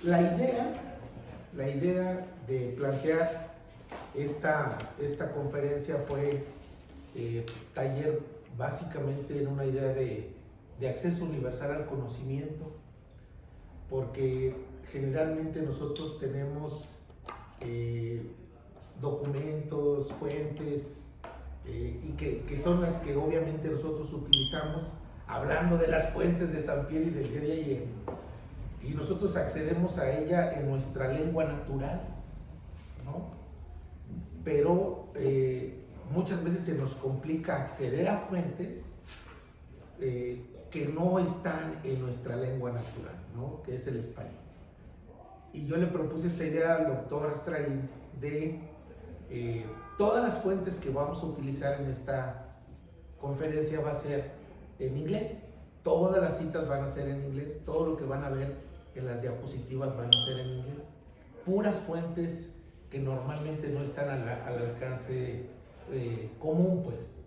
La idea de plantear esta conferencia fue taller básicamente en una idea de acceso universal al conocimiento, porque generalmente nosotros tenemos documentos, fuentes, y que son las que obviamente nosotros utilizamos, hablando de las fuentes de Sampieri y del Griegio, y nosotros accedemos a ella en nuestra lengua natural, ¿no? Pero muchas veces se nos complica acceder a fuentes que no están en nuestra lengua natural, ¿no? Que es el español. Y yo le propuse esta idea al doctor Astraín de todas las fuentes que vamos a utilizar en esta conferencia va a ser en inglés. Todas las citas van a ser en inglés, todo lo que van a ver en las diapositivas van a ser en inglés. Puras fuentes que normalmente no están al alcance común, pues.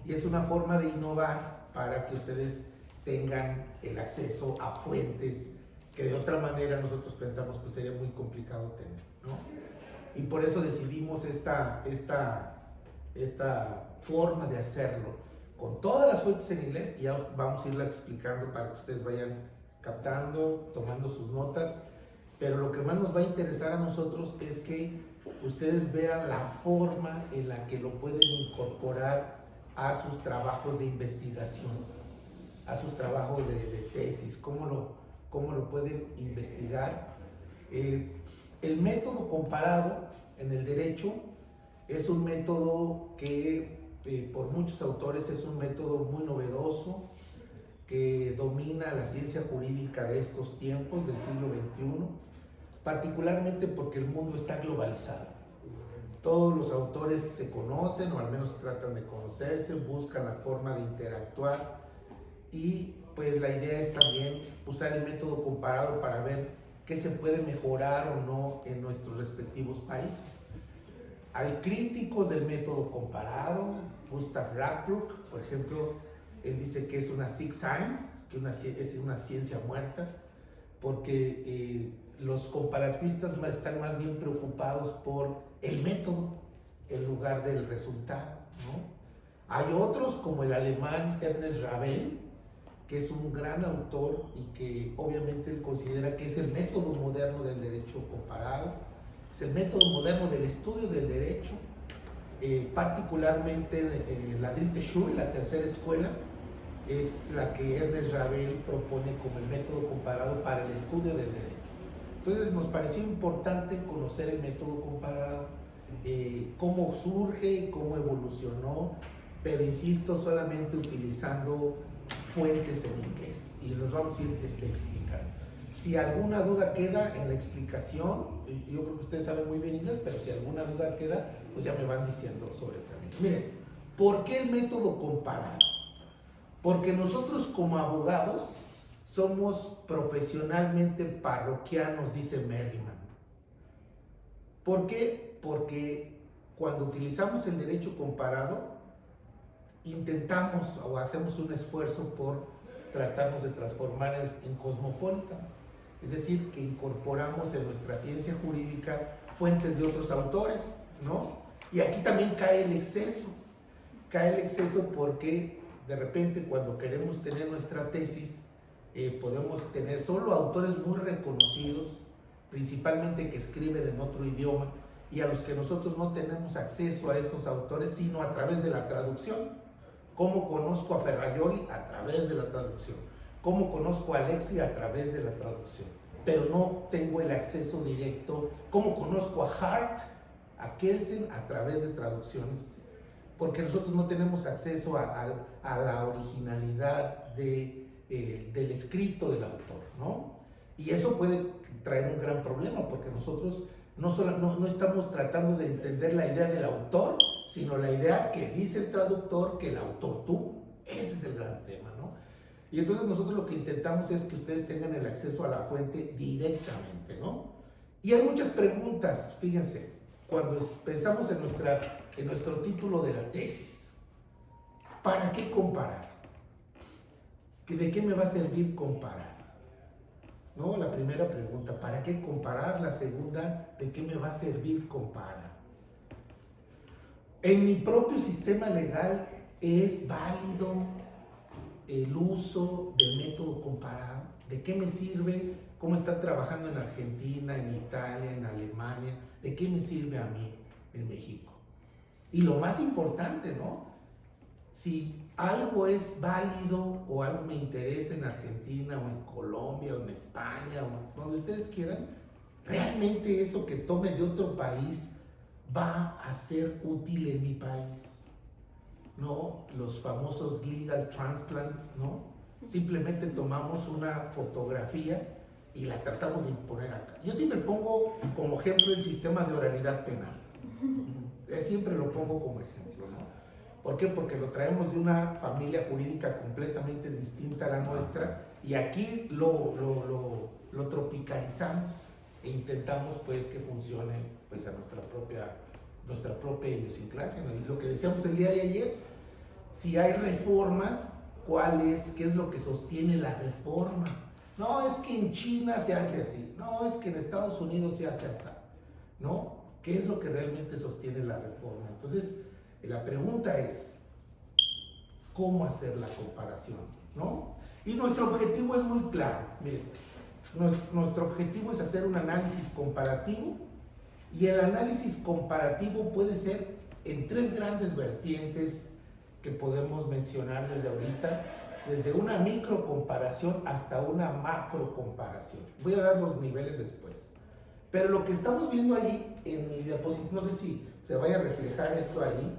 Y es una forma de innovar para que ustedes tengan el acceso a fuentes que de otra manera nosotros pensamos que sería muy complicado tener, ¿no? Y por eso decidimos esta forma de hacerlo, con todas las fuentes en inglés, y ya vamos a irla explicando para que ustedes vayan captando, tomando sus notas. Pero lo que más nos va a interesar a nosotros es que ustedes vean la forma en la que lo pueden incorporar a sus trabajos de investigación, a sus trabajos de tesis, cómo lo pueden investigar. El método comparado en el derecho es un método que por muchos autores es un método muy novedoso, que domina la ciencia jurídica de estos tiempos del siglo XXI, particularmente porque el mundo está globalizado. Todos los autores se conocen, o al menos tratan de conocerse, buscan la forma de interactuar, y pues la idea es también usar el método comparado para ver qué se puede mejorar o no en nuestros respectivos países. Hay críticos del método comparado. Gustav Radbruch, por ejemplo, él dice que es una sick science, que es una ciencia muerta, porque los comparatistas están más bien preocupados por el método en lugar del resultado, ¿no? Hay otros, como el alemán Ernest Ravel, que es un gran autor y que obviamente él considera que es el método moderno del derecho comparado, es el método moderno del estudio del derecho, particularmente la Dritte Schule, la tercera escuela, es la que Ernest Ravel propone como el método comparado para el estudio del derecho. Entonces nos pareció importante conocer el método comparado, cómo surge y cómo evolucionó, pero insisto, solamente utilizando fuentes en inglés, y los vamos a ir explicando. Si alguna duda queda en la explicación, yo creo que ustedes saben muy bien inglés, pero si alguna duda queda, pues ya me van diciendo sobre el camino. Miren, ¿por qué el método comparado? Porque nosotros como abogados somos profesionalmente parroquianos, dice Merriman. ¿Por qué? Porque cuando utilizamos el derecho comparado, intentamos o hacemos un esfuerzo por tratarnos de transformar en cosmopolitas, es decir, que incorporamos en nuestra ciencia jurídica fuentes de otros autores, ¿no? Y aquí también cae el exceso porque de repente cuando queremos tener nuestra tesis, podemos tener solo autores muy reconocidos, principalmente que escriben en otro idioma, y a los que nosotros no tenemos acceso a esos autores sino a través de la traducción. ¿Cómo conozco a Ferrajoli? A través de la traducción. ¿Cómo conozco a Alexi? A través de la traducción. Pero no tengo el acceso directo. ¿Cómo conozco a Hart? A Kelsen? A través de traducciones. Porque nosotros no tenemos acceso a la originalidad del escrito del autor, ¿no? Y eso puede traer un gran problema, porque nosotros no estamos tratando de entender la idea del autor, sino la idea que dice el traductor que el autor tuvo. Ese es el gran tema, ¿no? Y entonces nosotros lo que intentamos es que ustedes tengan el acceso a la fuente directamente, ¿no? Y hay muchas preguntas, fíjense, cuando pensamos en nuestro título de la tesis. ¿Para qué comparar? ¿De qué me va a servir comparar? ¿no? La primera pregunta, ¿para qué comparar? La segunda, ¿de qué me va a servir comparar? En mi propio sistema legal es válido el uso del método comparado. ¿De qué me sirve? ¿Cómo está trabajando en Argentina, en Italia, en Alemania? ¿De qué me sirve a mí en México? Y lo más importante, ¿no? Si algo es válido o algo me interesa en Argentina o en Colombia o en España o donde ustedes quieran, ¿realmente eso que tome de otro país va a ser útil en mi país? ¿No? Los famosos legal transplants, ¿no? Simplemente tomamos una fotografía y la tratamos de imponer acá. Yo siempre pongo como ejemplo el sistema de oralidad penal. Siempre lo pongo como ejemplo, ¿no? ¿Por qué? Porque lo traemos de una familia jurídica completamente distinta a la nuestra y aquí lo tropicalizamos e intentamos pues que funcione pues a nuestra propia idiosincrasia, ¿no? Y lo que decíamos el día de ayer, si hay reformas, ¿qué es lo que sostiene la reforma? No, es que en China se hace así, no, es que en Estados Unidos se hace así, ¿no? ¿Qué es lo que realmente sostiene la reforma? Entonces, la pregunta es, ¿cómo hacer la comparación? ¿No? Y nuestro objetivo es muy claro. Miren, nuestro objetivo es hacer un análisis comparativo y el análisis comparativo puede ser en tres grandes vertientes que podemos mencionar desde ahorita, desde una micro comparación hasta una macro comparación. Voy a dar los niveles después. Pero lo que estamos viendo ahí en mi diapositiva, no sé si se vaya a reflejar esto ahí,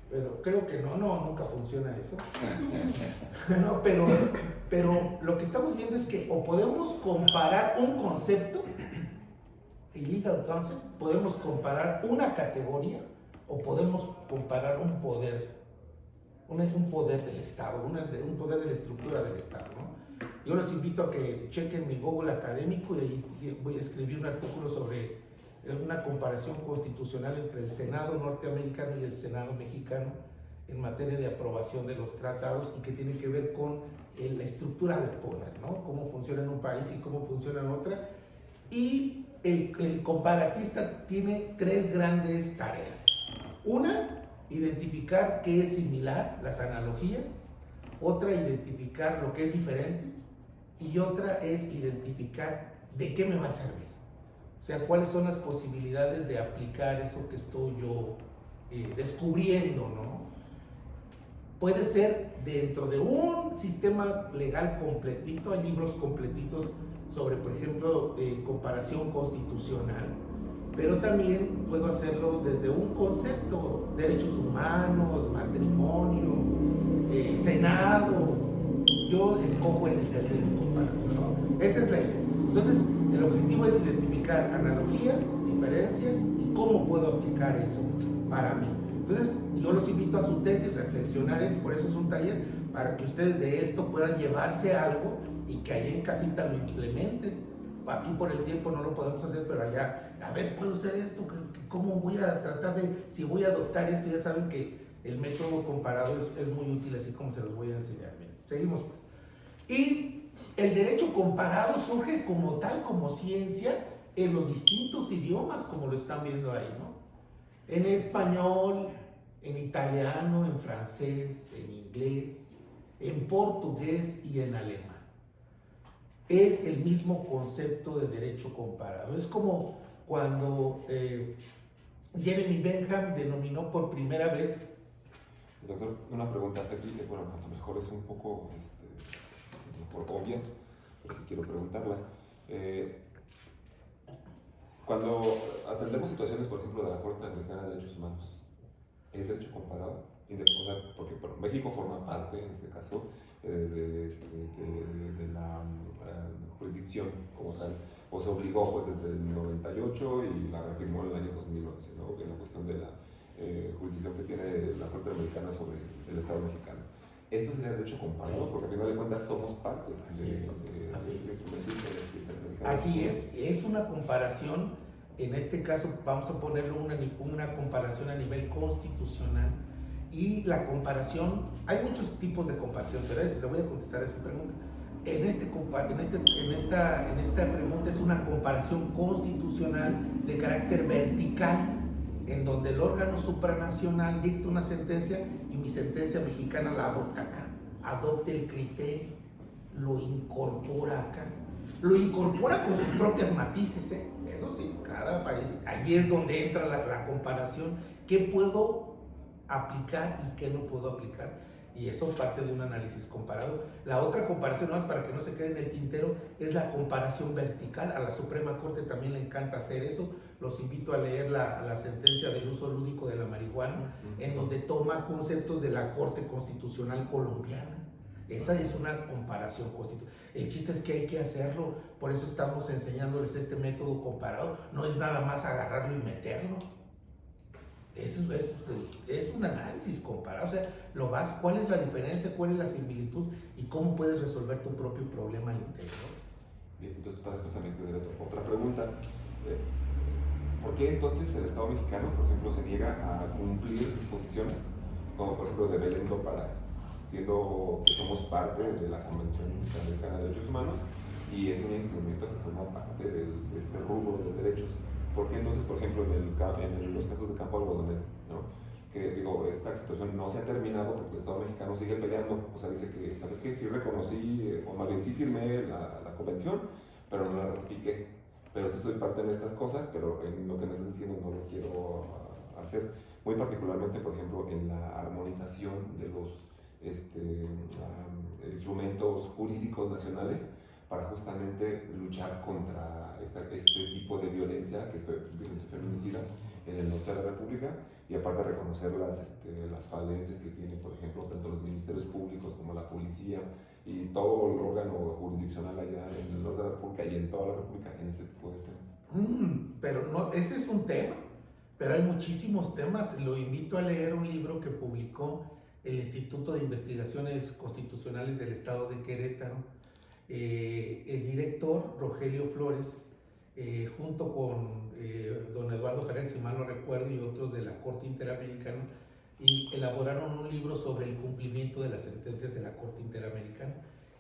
pero creo que no, nunca funciona eso. No, pero lo que estamos viendo es que o podemos comparar un concepto, el legal concept, podemos comparar una categoría o podemos comparar un poder del Estado, un poder de la estructura del Estado, ¿no? Yo los invito a que chequen mi Google académico y ahí voy a escribir un artículo sobre una comparación constitucional entre el Senado norteamericano y el Senado mexicano en materia de aprobación de los tratados y que tiene que ver con la estructura de poder, ¿no? Cómo funciona en un país y cómo funciona en otra. Y el comparatista tiene tres grandes tareas. Una, identificar qué es similar, las analogías. Otra, identificar lo que es diferente. Y otra es identificar de qué me va a servir. O sea, cuáles son las posibilidades de aplicar eso que estoy yo descubriendo, ¿no? Puede ser dentro de un sistema legal completito, hay libros completitos sobre, por ejemplo, comparación constitucional, pero también puedo hacerlo desde un concepto, derechos humanos, matrimonio, Senado. Yo escojo el nivel de comparación, ¿no? Esa es la idea. Entonces, el objetivo es identificar analogías, diferencias y cómo puedo aplicar eso para mí. Entonces, yo los invito a su tesis, reflexionar, por eso es un taller, para que ustedes de esto puedan llevarse algo y que ahí en casita lo implementen. Aquí por el tiempo no lo podemos hacer, pero allá, a ver, ¿puedo hacer esto? ¿Cómo voy a tratar si voy a adoptar esto? Ya saben que el método comparado es muy útil, así como se los voy a enseñar. Bien, seguimos pues. Y el derecho comparado surge como tal, como ciencia, en los distintos idiomas, como lo están viendo ahí, ¿no? En español, en italiano, en francés, en inglés, en portugués y en alemán. Es el mismo concepto de derecho comparado. Es como cuando Jeremy Bentham denominó por primera vez. Doctor, una pregunta aquí, bueno, a lo mejor es un poco obvia, pero sí quiero preguntarla. Cuando atendemos situaciones, por ejemplo, de la Corte Americana de Derechos Humanos, ¿es derecho comparado? O sea, porque México forma parte, en este caso, de la jurisdicción como tal, o se obligó pues, desde el 98 y la reafirmó en el año 2011, ¿no? En la cuestión de la jurisdicción que tiene la Corte Americana sobre el Estado mexicano. ¿Esto sería derecho comparado? Porque al final de cuentas somos parte Así es una comparación, en este caso vamos a ponerlo una comparación a nivel constitucional y la comparación, hay muchos tipos de comparación, pero le voy a contestar esa pregunta. en esta pregunta es una comparación constitucional de carácter vertical, en donde el órgano supranacional dicta una sentencia y mi sentencia mexicana la adopta acá. Adopta el criterio, lo incorpora acá. Lo incorpora con sus propias matices, ¿eh? Eso sí, cada país. Allí es donde entra la comparación. ¿Qué puedo aplicar y qué no puedo aplicar? Y eso parte de un análisis comparado. La otra comparación, más para que no se quede en el tintero, es la comparación vertical. A la Suprema Corte también le encanta hacer eso. Los invito a leer la sentencia del uso lúdico de la marihuana, en donde toma conceptos de la Corte Constitucional colombiana. Esa es una comparación constitucional. El chiste es que hay que hacerlo, por eso estamos enseñándoles este método comparado. No es nada más agarrarlo y meterlo. Es un análisis comparado, o sea, cuál es la diferencia, cuál es la similitud y cómo puedes resolver tu propio problema al interior. Bien, entonces para esto también tendré otra pregunta. ¿Por qué entonces el Estado mexicano, por ejemplo, se niega a cumplir disposiciones, como por ejemplo de Belén do Pará, siendo que somos parte de la Convención Interamericana de Derechos Humanos y es un instrumento que forma parte de este rubro de derechos? ¿Por qué entonces, por ejemplo, en los casos de Campo Algodonero, ¿no? Que digo, esta situación no se ha terminado porque el Estado mexicano sigue peleando? O sea, dice que, ¿sabes qué? Sí reconocí, o más bien sí firmé la convención, pero no la ratifiqué. Pero sí soy parte en estas cosas, pero en lo que me están diciendo no lo quiero hacer. Muy particularmente, por ejemplo, en la armonización de los instrumentos jurídicos nacionales para justamente luchar contra este tipo de violencia, que es violencia feminicida en el norte de la República, y aparte reconocer las falencias que tienen, por ejemplo, tanto los ministerios públicos como la policía y todo el órgano jurisdiccional allá en el norte de la República y en toda la República en ese tipo de temas. Pero no, ese es un tema, pero hay muchísimos temas. Lo invito a leer un libro que publicó el Instituto de Investigaciones Constitucionales del Estado de Querétaro. El director Rogelio Flores, junto con don Eduardo Ferrer, si mal no recuerdo, y otros de la Corte Interamericana, y elaboraron un libro sobre el cumplimiento de las sentencias de la Corte Interamericana.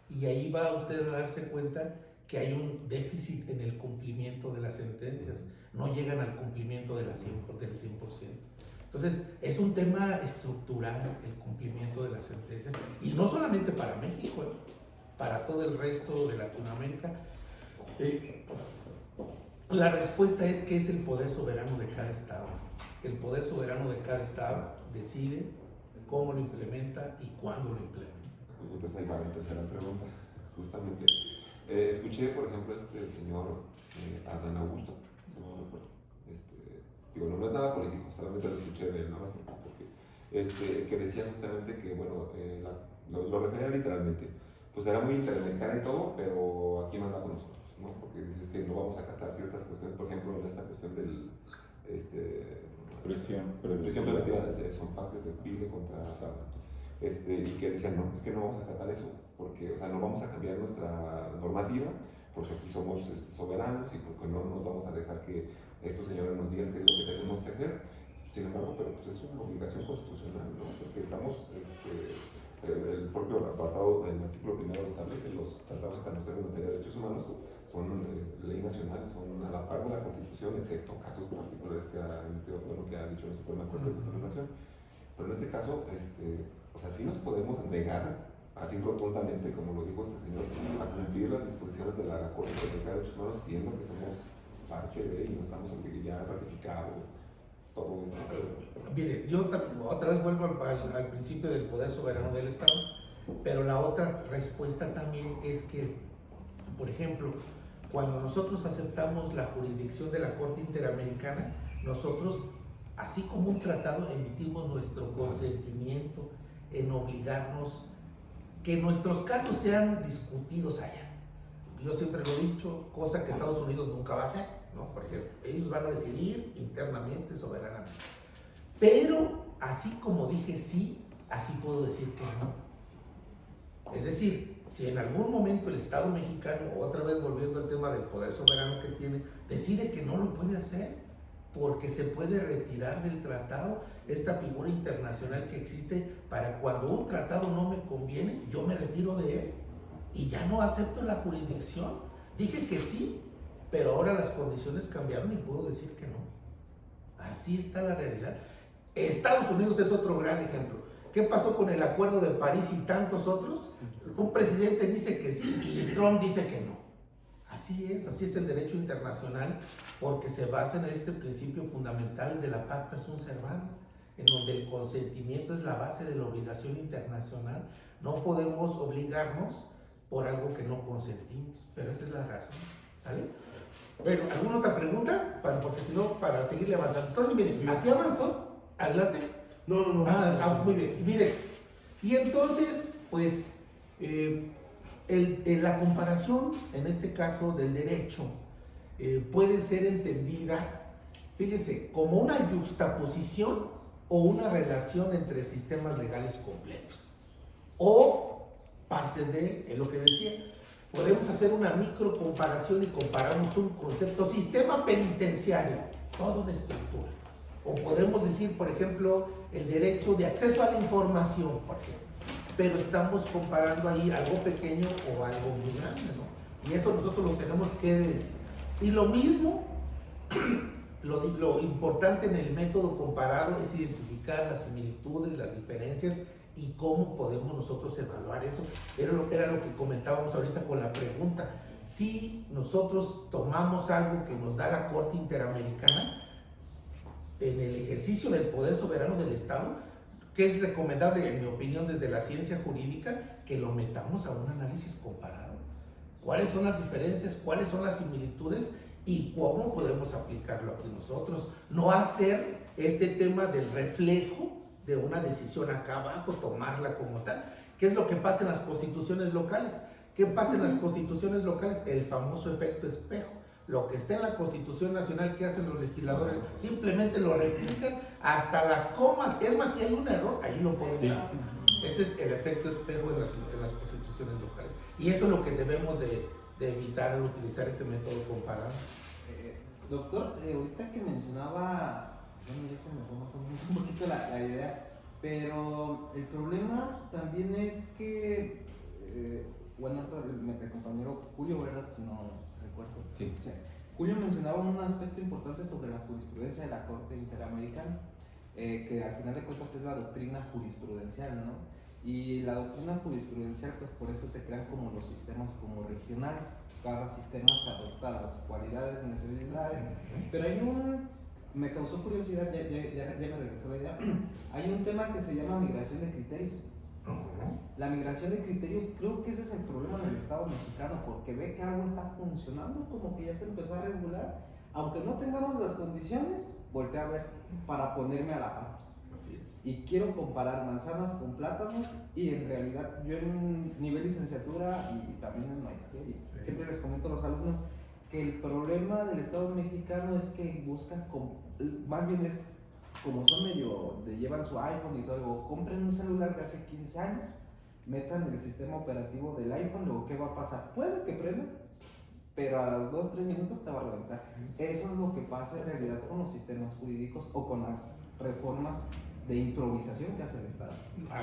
Y ahí va usted a darse cuenta que hay un déficit en el cumplimiento de las sentencias, no llegan al cumplimiento del 100%. Entonces, es un tema estructural el cumplimiento de las sentencias, y no solamente para México, para todo el resto de Latinoamérica. La respuesta es que es el poder soberano de cada estado. El poder soberano de cada estado decide cómo lo implementa y cuándo lo implementa. Entonces ahí va la tercera pregunta, justamente. Escuché, por ejemplo, el señor Adán Augusto, si no me acuerdo. Digo, no es nada político, solamente lo escuché de él, nada más porque, que decía justamente que, bueno, lo refería literalmente, pues era muy interamericana y todo, pero aquí manda con nosotros, ¿no? Porque dices que no vamos a acatar ciertas cuestiones, por ejemplo, en esta cuestión del prisión preventiva de son partes de PIB contra y que decían, no, es que no vamos a acatar eso, porque, o sea, no vamos a cambiar nuestra normativa, porque aquí somos soberanos y porque no nos vamos a dejar que estos señores nos digan qué es lo que tenemos que hacer. Sin embargo, pero pues es una obligación constitucional, ¿no? Porque estamos, el propio apartado del artículo primero lo establece, los tratados internacionales en materia de derechos humanos son ley nacional, son a la par de la Constitución, excepto casos particulares que ha emitido, bueno, que ha dicho la Suprema Corte de la Nación. Pero en este caso, o sea, sí nos podemos negar, así rotundamente, como lo dijo este señor, a cumplir las disposiciones de la Corte Interamericana de Derechos Humanos, siendo que somos parte de y no estamos ya ratificados. Mire, yo otra vez vuelvo al principio del poder soberano del Estado, pero la otra respuesta también es que, por ejemplo, cuando nosotros aceptamos la jurisdicción de la Corte Interamericana, nosotros, así como un tratado, emitimos nuestro consentimiento en obligarnos que nuestros casos sean discutidos allá. Yo siempre lo he dicho, cosa que Estados Unidos nunca va a hacer, ¿no? Por ejemplo, ellos van a decidir internamente, soberanamente. Pero, así como dije sí, así puedo decir que no. Es decir, si en algún momento el Estado mexicano, otra vez volviendo al tema del poder soberano que tiene, decide que no lo puede hacer, porque se puede retirar del tratado esta figura internacional que existe para cuando un tratado no me conviene, yo me retiro de él y ya no acepto la jurisdicción. Dije que sí, pero ahora las condiciones cambiaron y puedo decir que no. Así está la realidad. Estados Unidos es otro gran ejemplo. ¿Qué pasó con el Acuerdo de París y tantos otros? Un presidente dice que sí y Trump dice que no. Así es el derecho internacional, porque se basa en este principio fundamental de la pacta sunt servanda, en donde el consentimiento es la base de la obligación internacional. No podemos obligarnos por algo que no consentimos, pero esa es la razón, ¿sale? Bueno, ¿alguna otra pregunta? Porque si no, para seguirle avanzando. Entonces, miren, así avanzó, adelante. No. Muy bien, miren, y entonces, pues, la comparación, en este caso del derecho, puede ser entendida, fíjese, como una yuxtaposición o una relación entre sistemas legales completos, o partes de él, es lo que decía. Podemos hacer una micro comparación y comparamos un concepto, sistema penitenciario, toda una estructura. O podemos decir, por ejemplo, el derecho de acceso a la información, por ejemplo. Pero estamos comparando ahí algo pequeño o algo muy grande, ¿no? Y eso nosotros lo tenemos que decir. Y lo mismo, lo importante en el método comparado es identificar las similitudes, las diferencias y cómo podemos nosotros evaluar eso. Era lo que comentábamos ahorita con la pregunta. Si nosotros tomamos algo que nos da la Corte Interamericana en el ejercicio del poder soberano del Estado, que es recomendable, en mi opinión, desde la ciencia jurídica, que lo metamos a un análisis comparado. ¿Cuáles son las diferencias? ¿Cuáles son las similitudes? ¿Y cómo podemos aplicarlo aquí nosotros? No hacer este tema del reflejo de una decisión acá abajo, tomarla como tal. ¿Qué es lo que pasa en las constituciones locales? ¿Qué pasa en las constituciones locales? El famoso efecto espejo. Lo que está en la Constitución Nacional, ¿qué hacen los legisladores? Simplemente lo replican hasta las comas. Es más, si hay un error, ahí lo ponen. Sí. Ese es el efecto espejo en las constituciones locales. Y eso es lo que debemos de evitar al utilizar este método comparado. Doctor, ahorita que mencionaba, bueno, ya se me fue más o menos un poquito la idea, pero el problema también es que, bueno, el compañero Julio, ¿verdad? Si no recuerdo. Sí. O sea, Julio mencionaba un aspecto importante sobre la jurisprudencia de la Corte Interamericana, que al final de cuentas es la doctrina jurisprudencial, ¿no? Y la doctrina jurisprudencial, pues por eso se crean como los sistemas como regionales. Cada sistema se adopta las cualidades, necesidades, pero hay me causó curiosidad, ya me regresó la idea, hay un tema que se llama migración de criterios. La migración de criterios, creo que ese es el problema en el Estado mexicano, porque ve que algo está funcionando, como que ya se empezó a regular, aunque no tengamos las condiciones, volteé a ver para ponerme a la par. Así es. Y quiero comparar manzanas con plátanos, y en realidad yo en un nivel licenciatura y también en maestría, y siempre les comento a los alumnos que el problema del Estado mexicano es que buscan, más bien es como son medio de llevan su iPhone y todo, luego compren un celular de hace 15 años, metan el sistema operativo del iPhone, luego ¿qué va a pasar? Puede que prenda, pero a los 2-3 minutos te va a reventar. Eso es lo que pasa en realidad con los sistemas jurídicos o con las reformas de improvisación que hace el Estado.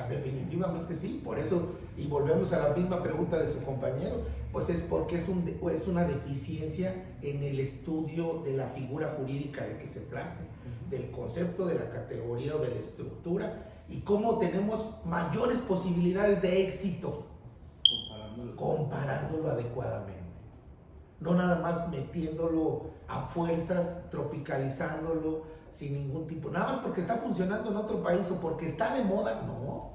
Definitivamente sí, por eso, y volvemos a la misma pregunta de su compañero, pues es porque es una deficiencia en el estudio de la figura jurídica de que se trate, del concepto, de la categoría o de la estructura, y cómo tenemos mayores posibilidades de éxito comparándolo adecuadamente. No nada más metiéndolo a fuerzas, tropicalizándolo sin ningún tipo, nada más porque está funcionando en otro país o porque está de moda, no.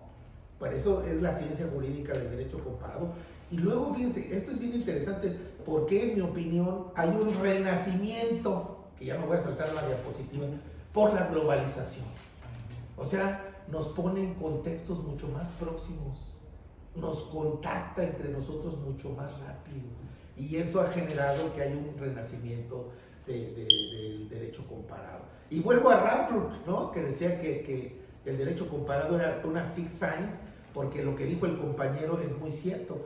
Por eso es la ciencia jurídica del derecho comparado. Y luego, fíjense, esto es bien interesante, porque en mi opinión hay un renacimiento, que ya me voy a saltar la diapositiva, por la globalización. O sea, nos pone en contextos mucho más próximos, nos contacta entre nosotros mucho más rápido. Y eso ha generado que haya un renacimiento del derecho comparado. Y vuelvo a Radbruch, ¿no? Que decía que el derecho comparado era una sixth science, porque lo que dijo el compañero es muy cierto.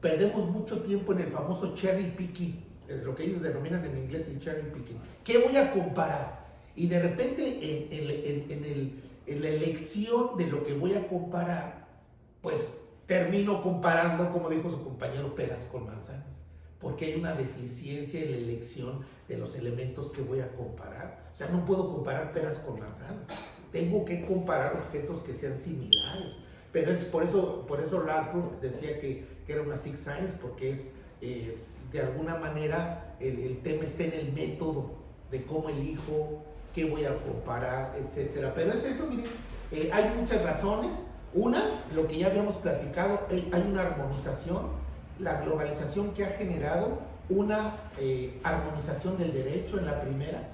Perdemos mucho tiempo en el famoso cherry picking, lo que ellos denominan en inglés el cherry picking. ¿Qué voy a comparar? Y de repente en la elección de lo que voy a comparar, pues termino comparando, como dijo su compañero, peras con manzanas, porque hay una deficiencia en la elección de los elementos que voy a comparar. O sea, no puedo comparar peras con manzanas, tengo que comparar objetos que sean similares. Pero es por eso Ladbroke decía que era una Six Science, porque es, de alguna manera, el tema está en el método de cómo elijo, qué voy a comparar, etc. Pero es eso, miren, hay muchas razones. Una, lo que ya habíamos platicado, hay una armonización, la globalización que ha generado una armonización del derecho en la primera,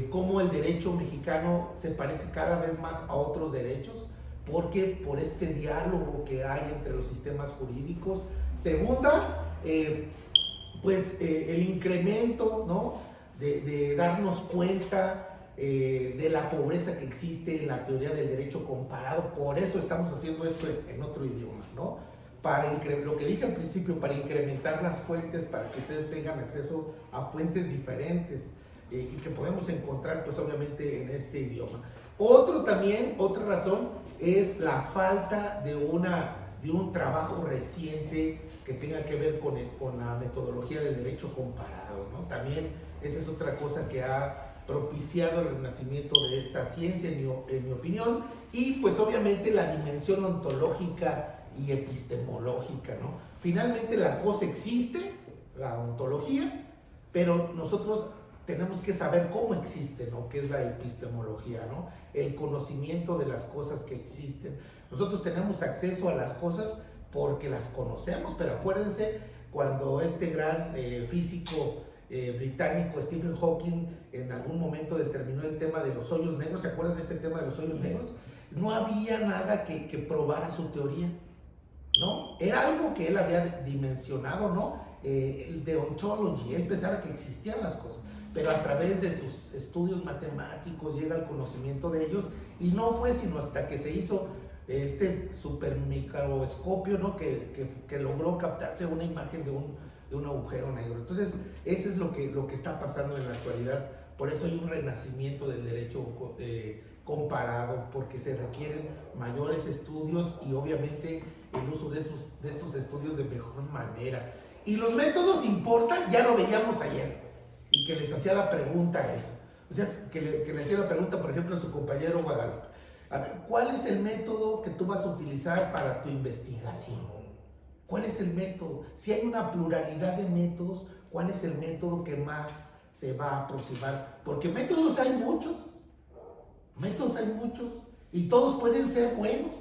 cómo el derecho mexicano se parece cada vez más a otros derechos, porque por este diálogo que hay entre los sistemas jurídicos. Segunda, el incremento, ¿no?, de darnos cuenta de la pobreza que existe en la teoría del derecho comparado. Por eso estamos haciendo esto en otro idioma, ¿no? Lo que dije al principio, para incrementar las fuentes, para que ustedes tengan acceso a fuentes diferentes y que podemos encontrar, pues obviamente, en este idioma. Otra razón es la falta de un trabajo reciente que tenga que ver con la metodología del derecho comparado, ¿no? También esa es otra cosa que ha propiciado el renacimiento de esta ciencia, en mi opinión, y pues obviamente la dimensión ontológica y epistemológica, ¿no? Finalmente la cosa existe, la ontología, pero nosotros tenemos que saber cómo existe, ¿no?, qué es la epistemología, ¿no?, el conocimiento de las cosas que existen. Nosotros tenemos acceso a las cosas porque las conocemos, pero acuérdense cuando este gran físico británico Stephen Hawking en algún momento determinó el tema de los hoyos negros. ¿Se acuerdan de este tema de los hoyos negros? No había nada que probara su teoría, ¿no? Era algo que él había dimensionado, ¿no? El de ontology, él pensaba que existían las cosas, pero a través de sus estudios matemáticos llega al conocimiento de ellos, y no fue sino hasta que se hizo este supermicroscopio, ¿no?, que logró captarse una imagen de un agujero negro. Entonces, eso es lo que está pasando en la actualidad. Por eso hay un renacimiento del derecho comparado, porque se requieren mayores estudios y obviamente el uso de estos estudios de mejor manera. Y los métodos importan, ya lo veíamos ayer, y que les hacía la pregunta a eso. O sea, que le hacía la pregunta, por ejemplo, a su compañero Guadalupe. A ver, ¿cuál es el método que tú vas a utilizar para tu investigación? ¿Cuál es el método? Si hay una pluralidad de métodos, ¿cuál es el método que más se va a aproximar? Porque métodos hay muchos, y todos pueden ser buenos.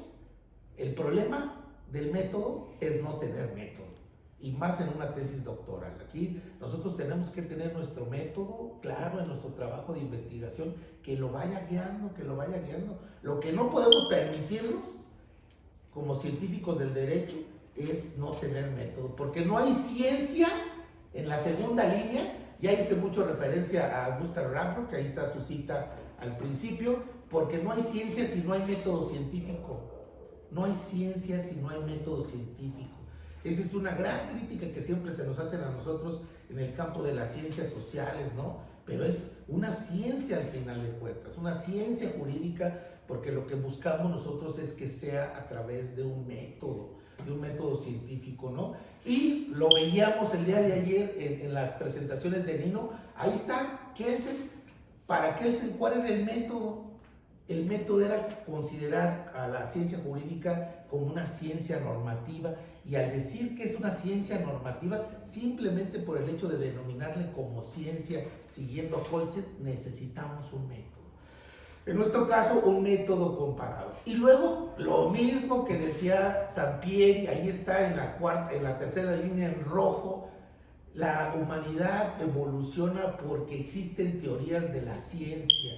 El problema del método es no tener método, y más en una tesis doctoral. Aquí nosotros tenemos que tener nuestro método claro en nuestro trabajo de investigación, que lo vaya guiando. Lo que no podemos permitirnos como científicos del derecho es no tener método, porque no hay ciencia en la segunda línea. Ya hice mucho referencia a Gustav Ladbroke, que ahí está su cita al principio, porque no hay ciencia si no hay método científico. No hay ciencia si no hay método científico. Esa es una gran crítica que siempre se nos hacen a nosotros en el campo de las ciencias sociales, ¿no? Pero es una ciencia al final de cuentas, una ciencia jurídica, porque lo que buscamos nosotros es que sea a través de un método científico, ¿no? Y lo veíamos el día de ayer en las presentaciones de Nino. Ahí está, para Kelsen, ¿cuál era el método? El método era considerar a la ciencia jurídica como una ciencia normativa, y al decir que es una ciencia normativa, simplemente por el hecho de denominarle como ciencia, siguiendo a Kelsen, necesitamos un método. En nuestro caso, un método comparado. Y luego, lo mismo que decía Sampieri, ahí está en la tercera línea en rojo: la humanidad evoluciona porque existen teorías de la ciencia.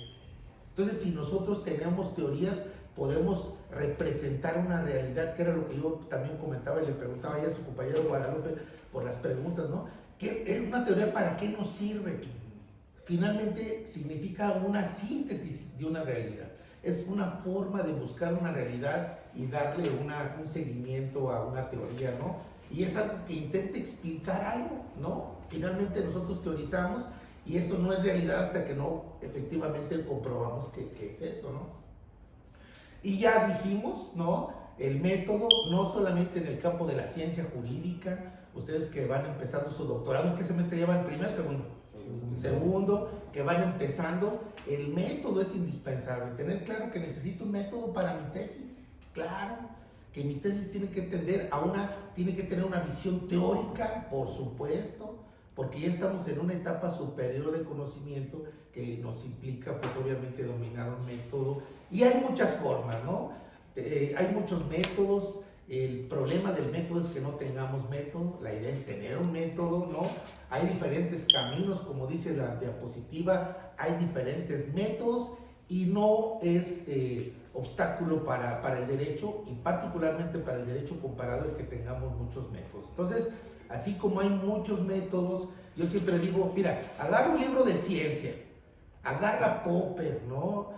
Entonces, si nosotros tenemos teorías, podemos representar una realidad, que era lo que yo también comentaba y le preguntaba ya a su compañero Guadalupe por las preguntas, ¿no? ¿Qué es una teoría? ¿Para qué nos sirve? Finalmente significa una síntesis de una realidad. Es una forma de buscar una realidad y darle un seguimiento a una teoría, ¿no? Y es algo que intenta explicar algo, ¿no? Finalmente nosotros teorizamos, y eso no es realidad hasta que no efectivamente comprobamos que es eso, ¿no? Y ya dijimos, ¿no?, El método, no solamente en el campo de la ciencia jurídica, ustedes que van empezando su doctorado, ¿en qué semestre llevan? ¿Primero o segundo? Segundo, que van empezando, el método es indispensable. Tener claro que necesito un método para mi tesis. Claro, que mi tesis tiene que tiene que tener una visión teórica, por supuesto, porque ya estamos en una etapa superior de conocimiento que nos implica, pues obviamente, dominar un método. Y hay muchas formas, ¿no? Hay muchos métodos. El problema del método es que no tengamos método. La idea es tener un método, ¿no? Hay diferentes caminos, como dice la diapositiva, hay diferentes métodos y no es obstáculo para el derecho, y particularmente para el derecho comparado, el que tengamos muchos métodos. Entonces, así como hay muchos métodos, yo siempre digo, mira, agarra un libro de ciencia, agarra Popper, ¿no?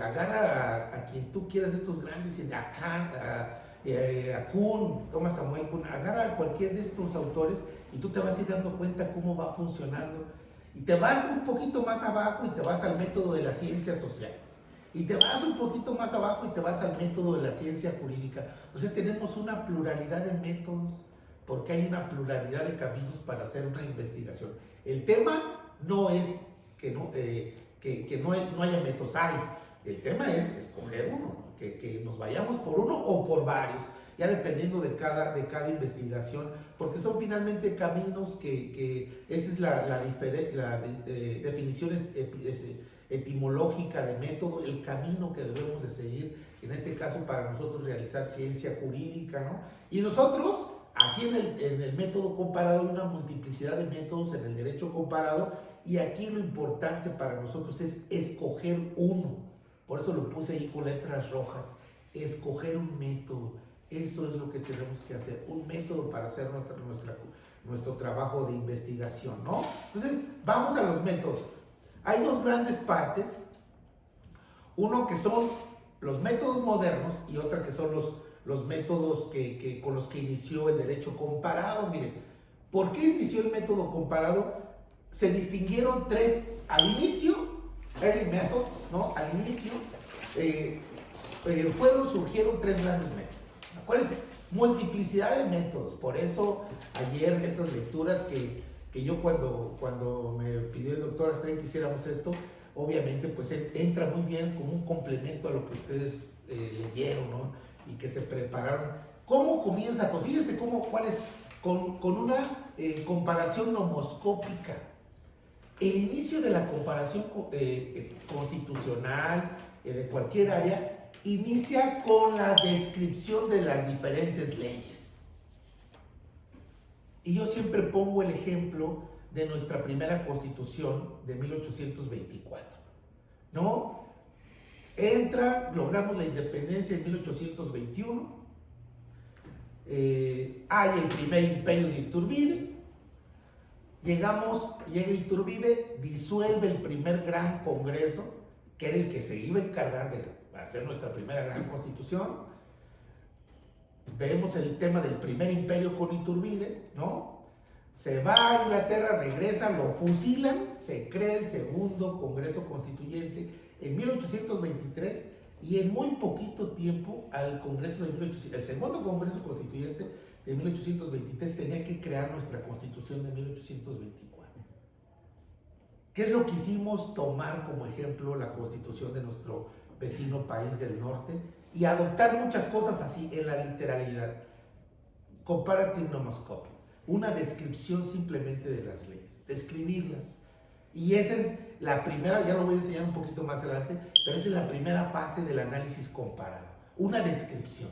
Agarra a quien tú quieras, estos grandes, a Kuhn, Thomas Samuel Kuhn, agarra a cualquier de estos autores y tú te vas a ir dando cuenta cómo va funcionando. Y te vas un poquito más abajo y te vas al método de las ciencias sociales. Y te vas un poquito más abajo y te vas al método de la ciencia jurídica. O sea, tenemos una pluralidad de métodos porque hay una pluralidad de caminos para hacer una investigación. El tema no es que no haya métodos, hay. El tema es escoger uno, que nos vayamos por uno o por varios, ya dependiendo de cada investigación, porque son finalmente caminos que esa es la definición etimológica de método, el camino que debemos de seguir, en este caso para nosotros realizar ciencia jurídica, ¿no? Y nosotros, así en el método comparado, hay una multiplicidad de métodos en el derecho comparado, y aquí lo importante para nosotros es escoger uno. Por eso lo puse ahí con letras rojas, escoger un método. Eso es lo que tenemos que hacer, un método para hacer nuestro trabajo de investigación, ¿no? Entonces, vamos a los métodos. Hay dos grandes partes, uno que son los métodos modernos y otra que son los métodos con los que inició el derecho comparado. Miren, ¿por qué inició el método comparado? Se distinguieron tres al inicio, early methods, ¿no? Al inicio surgieron tres grandes métodos. Acuérdense, multiplicidad de métodos. Por eso ayer estas lecturas que yo cuando me pidió el doctor Astray que hiciéramos esto, obviamente pues entra muy bien como un complemento a lo que ustedes leyeron, ¿no? Y que se prepararon. ¿Cómo comienza todo? Fíjense cuál es, con una comparación nomoscópica. El inicio de la comparación constitucional de cualquier área inicia con la descripción de las diferentes leyes. Y yo siempre pongo el ejemplo de nuestra primera constitución de 1824, ¿no? Logramos la independencia en 1821, hay el primer imperio de Iturbide, llega Iturbide, disuelve el primer gran congreso, que era el que se iba a encargar de hacer nuestra primera gran constitución. Vemos el tema del primer imperio con Iturbide, ¿no? Se va a Inglaterra, regresa, lo fusilan, se crea el segundo congreso constituyente en 1823, y en muy poquito tiempo el segundo congreso constituyente de 1823 tenía que crear nuestra constitución de 1824. ¿Qué es lo que hicimos? Tomar como ejemplo la constitución de nuestro vecino país del norte y adoptar muchas cosas así en la literalidad. Comparative nomoscopy, una descripción simplemente de las leyes, describirlas. Y esa es la primera, ya lo voy a enseñar un poquito más adelante, pero esa es la primera fase del análisis comparado, una descripción.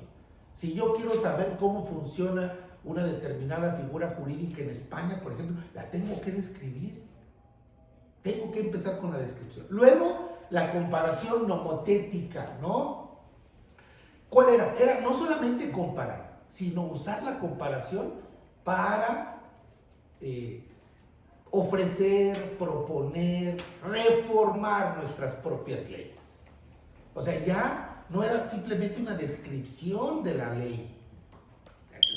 Si yo quiero saber cómo funciona una determinada figura jurídica en España, por ejemplo, la tengo que describir. Tengo que empezar con la descripción. Luego, la comparación nomotética, ¿no? ¿Cuál era? Era no solamente comparar, sino usar la comparación para ofrecer, proponer, reformar nuestras propias leyes. O sea, ya no era simplemente una descripción de la ley,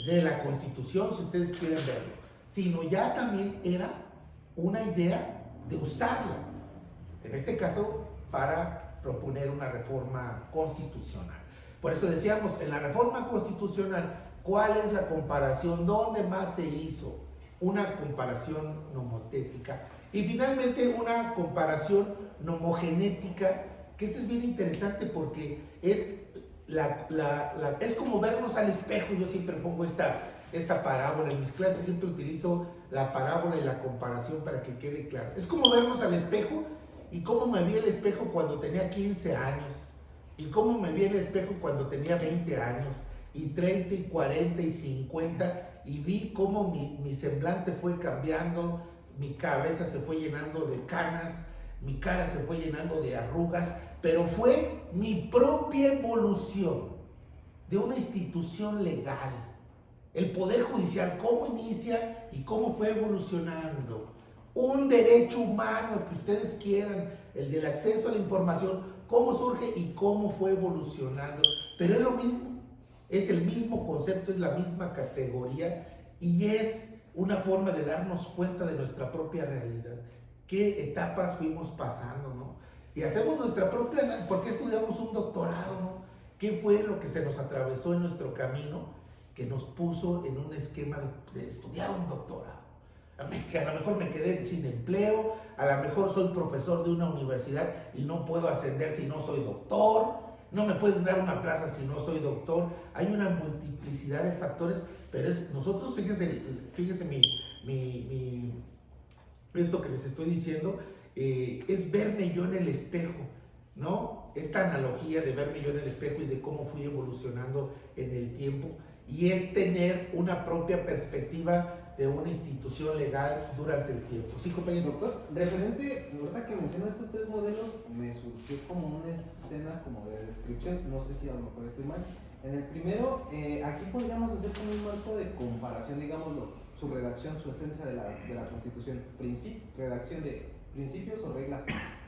de la Constitución, si ustedes quieren verlo, sino ya también era una idea de usarla, en este caso para proponer una reforma constitucional. Por eso decíamos, en la reforma constitucional, ¿cuál es la comparación? ¿Dónde más se hizo? Una comparación nomotética. Y finalmente una comparación nomogenética, que esto es bien interesante porque es, es como vernos al espejo. Yo siempre pongo esta parábola, en mis clases siempre utilizo la parábola y la comparación para que quede claro. Es como vernos al espejo y cómo me vi el espejo cuando tenía 15 años y cómo me vi el espejo cuando tenía 20 años y 30 y 40 y 50 y vi cómo mi semblante fue cambiando, mi cabeza se fue llenando de canas, mi cara se fue llenando de arrugas, pero fue mi propia evolución de una institución legal. El Poder Judicial, cómo inicia y cómo fue evolucionando. Un derecho humano, el que ustedes quieran, el del acceso a la información, cómo surge y cómo fue evolucionando. Pero es lo mismo, es el mismo concepto, es la misma categoría y es una forma de darnos cuenta de nuestra propia realidad. ¿Qué etapas fuimos pasando, no? Y hacemos nuestra propia, ¿por qué estudiamos un doctorado, no? ¿Qué fue lo que se nos atravesó en nuestro camino que nos puso en un esquema de estudiar un doctorado? Que a lo mejor me quedé sin empleo, a lo mejor soy profesor de una universidad y no puedo ascender si no soy doctor, no me pueden dar una plaza si no soy doctor. Hay una multiplicidad de factores, pero nosotros, fíjense esto que les estoy diciendo, es verme yo en el espejo, ¿no? Esta analogía de verme yo en el espejo y de cómo fui evolucionando en el tiempo. Y es tener una propia perspectiva de una institución legal durante el tiempo. ¿Sí, compañero? Doctor, referente, ahorita que menciona estos tres modelos, me surgió como una escena como de descripción, no sé si a lo mejor estoy mal. En el primero, aquí podríamos hacer como un marco de comparación, digámoslo, su redacción, su esencia de la Constitución, redacción de principios o reglas,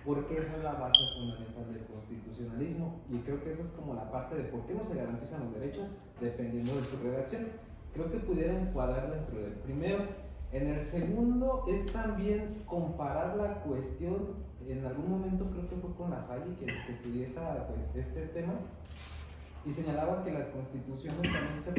porque esa es la base fundamental del constitucionalismo, y creo que esa es como la parte de por qué no se garantizan los derechos dependiendo de su redacción. Creo que pudiera encuadrar dentro del primero. En el segundo es también comparar la cuestión, en algún momento creo que fue con La Salle que estudié este tema, y señalaba que las constituciones también se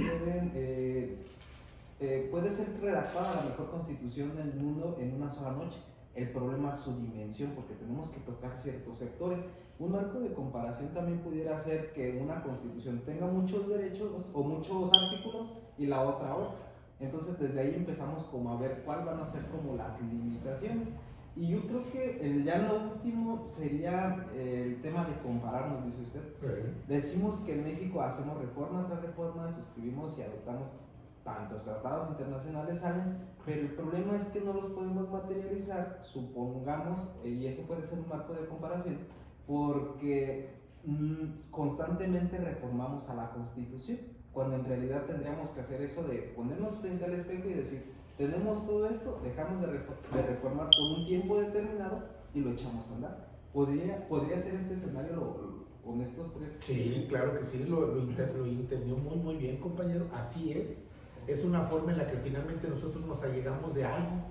puede ser redactada la mejor constitución del mundo en una sola noche. El problema es su dimensión, porque tenemos que tocar ciertos sectores. Un marco de comparación también pudiera ser que una constitución tenga muchos derechos o muchos artículos y la otra. Entonces desde ahí empezamos como a ver cuáles van a ser como las limitaciones. Y yo creo que ya lo último sería el tema de compararnos, dice usted. Decimos que en México hacemos reforma tras reforma, suscribimos y adoptamos tantos tratados internacionales salen, pero el problema es que no los podemos materializar, supongamos, y eso puede ser un marco de comparación, porque constantemente reformamos a la Constitución, cuando en realidad tendríamos que hacer eso de ponernos frente al espejo y decir, tenemos todo esto, dejamos de reformar por un tiempo determinado y lo echamos a andar. ¿Podría ser este escenario con estos tres? Sí, claro que sí, lo entendió muy, muy bien, compañero, así es. Es una forma en la que finalmente nosotros nos allegamos de algo,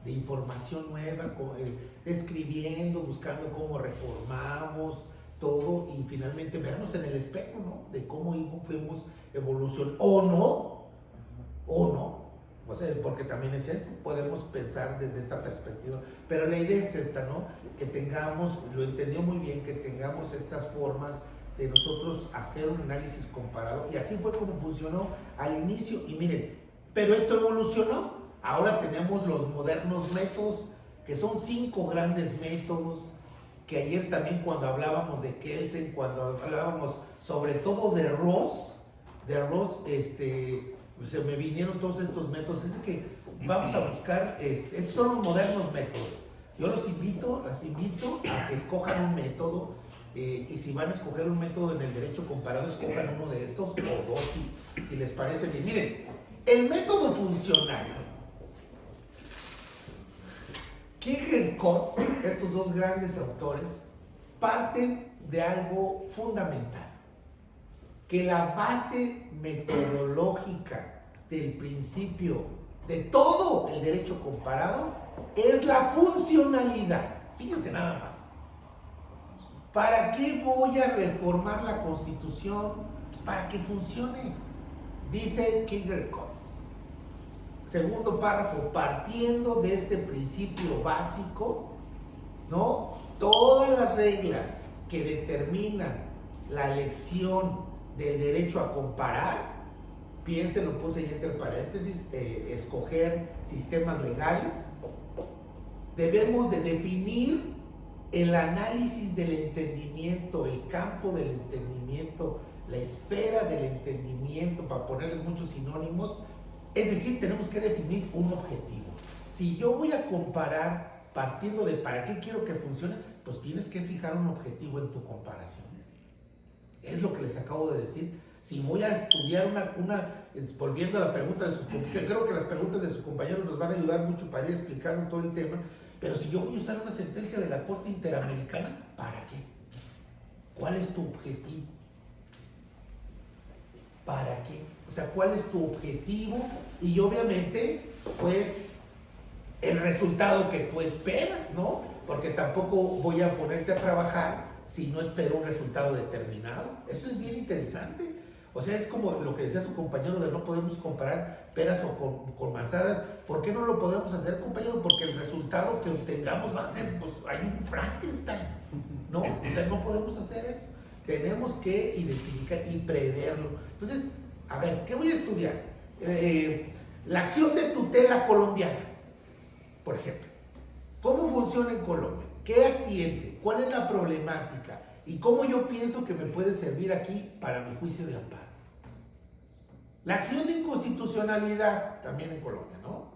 de información nueva, escribiendo, buscando cómo reformamos todo y finalmente vernos en el espejo, ¿no? De cómo fuimos evolucionando, o no, o sea, porque también es eso, podemos pensar desde esta perspectiva, pero la idea es esta, ¿no? Que tengamos, lo entendió muy bien, que tengamos estas formas de nosotros hacer un análisis comparado, y así fue como funcionó al inicio. Y miren, pero esto evolucionó, ahora tenemos los modernos métodos, que son 5 grandes métodos, que ayer también cuando hablábamos de Kelsen, cuando hablábamos sobre todo de Ross, se me vinieron todos estos métodos. Es que vamos a buscar, estos son los modernos métodos. Yo las invito a que escojan un método. Y si van a escoger un método en el derecho comparado, escojan uno de estos o dos si les parece bien. Miren, el método funcional. Kierkegaard, estos dos grandes autores, parten de algo fundamental, que la base metodológica del principio de todo el derecho comparado es la funcionalidad. Fíjense nada más. ¿Para qué voy a reformar la Constitución? Pues para que funcione. Dice Kierkegaard, segundo párrafo, partiendo de este principio básico, ¿no? Todas las reglas que determinan la elección del derecho a comparar, piensen, lo puse ahí entre paréntesis, escoger sistemas legales, debemos de definir el análisis del entendimiento, el campo del entendimiento, la esfera del entendimiento, para ponerles muchos sinónimos. Es decir, tenemos que definir un objetivo. Si yo voy a comparar partiendo de para qué quiero que funcione, pues tienes que fijar un objetivo en tu comparación. Es lo que les acabo de decir. Si voy a estudiar volviendo a la pregunta de su compañero, creo que las preguntas de su compañero nos van a ayudar mucho para ir explicando todo el tema, pero si yo voy a usar una sentencia de la Corte Interamericana, ¿para qué? ¿Cuál es tu objetivo? ¿Para qué? O sea, ¿cuál es tu objetivo? Y obviamente, pues, el resultado que tú esperas, ¿no? Porque tampoco voy a ponerte a trabajar si no espero un resultado determinado. Esto es bien interesante. O sea, es como lo que decía su compañero de no podemos comparar peras con manzanas. ¿Por qué no lo podemos hacer, compañero? Porque el resultado que obtengamos va a ser, pues, hay un Frankenstein, ¿no? O sea, no podemos hacer eso. Tenemos que identificar y preverlo. Entonces, a ver, ¿qué voy a estudiar? La acción de tutela colombiana, por ejemplo. ¿Cómo funciona en Colombia? ¿Qué atiende? ¿Cuál es la problemática? ¿Y cómo yo pienso que me puede servir aquí para mi juicio de amparo? La acción de inconstitucionalidad también en Colombia, ¿no?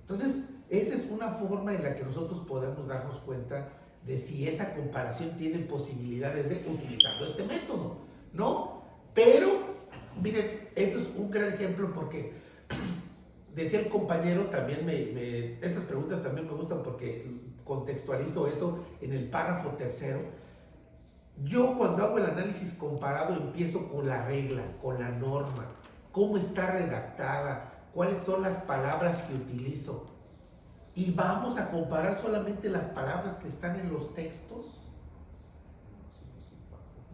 Entonces, esa es una forma en la que nosotros podemos darnos cuenta de si esa comparación tiene posibilidades de utilizando este método, ¿no? Pero, miren, eso es un gran ejemplo porque decía el compañero, también esas preguntas también me gustan porque contextualizo eso en el párrafo tercero. Yo cuando hago el análisis comparado empiezo con la regla, con la norma, cómo está redactada, cuáles son las palabras que utilizo. Y vamos a comparar solamente las palabras que están en los textos.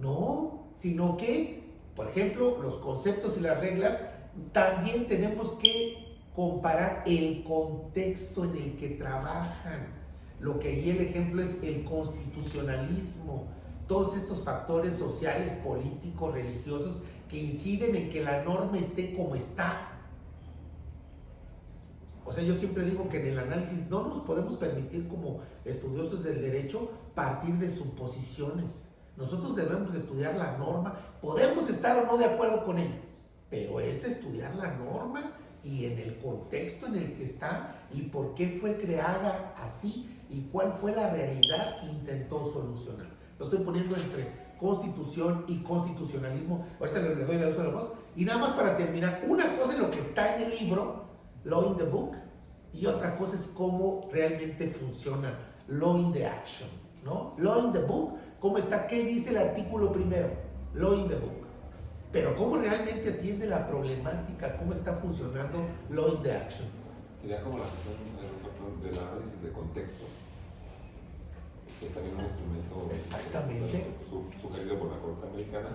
No, sino que, por ejemplo, los conceptos y las reglas, también tenemos que comparar el contexto en el que trabajan. Lo que allí el ejemplo es el constitucionalismo, todos estos factores sociales, políticos, religiosos que inciden en que la norma esté como está. O sea, yo siempre digo que en el análisis no nos podemos permitir como estudiosos del derecho partir de suposiciones. Nosotros debemos estudiar la norma, podemos estar o no de acuerdo con ella, pero es estudiar la norma y en el contexto en el que está y por qué fue creada así y cuál fue la realidad que intentó solucionar. Lo estoy poniendo entre constitución y constitucionalismo. Ahorita le doy la uso de la voz. Y nada más para terminar, una cosa es lo que está en el libro, Law in the Book, y otra cosa es cómo realmente funciona Law in the Action, ¿no? Law in the Book, ¿cómo está? ¿Qué dice el artículo primero? Law in the Book. Pero cómo realmente atiende la problemática, cómo está funcionando Law in the Action. Sería como la cuestión del análisis de contexto, que es también un instrumento exactamente sugerido por la Corte Americana,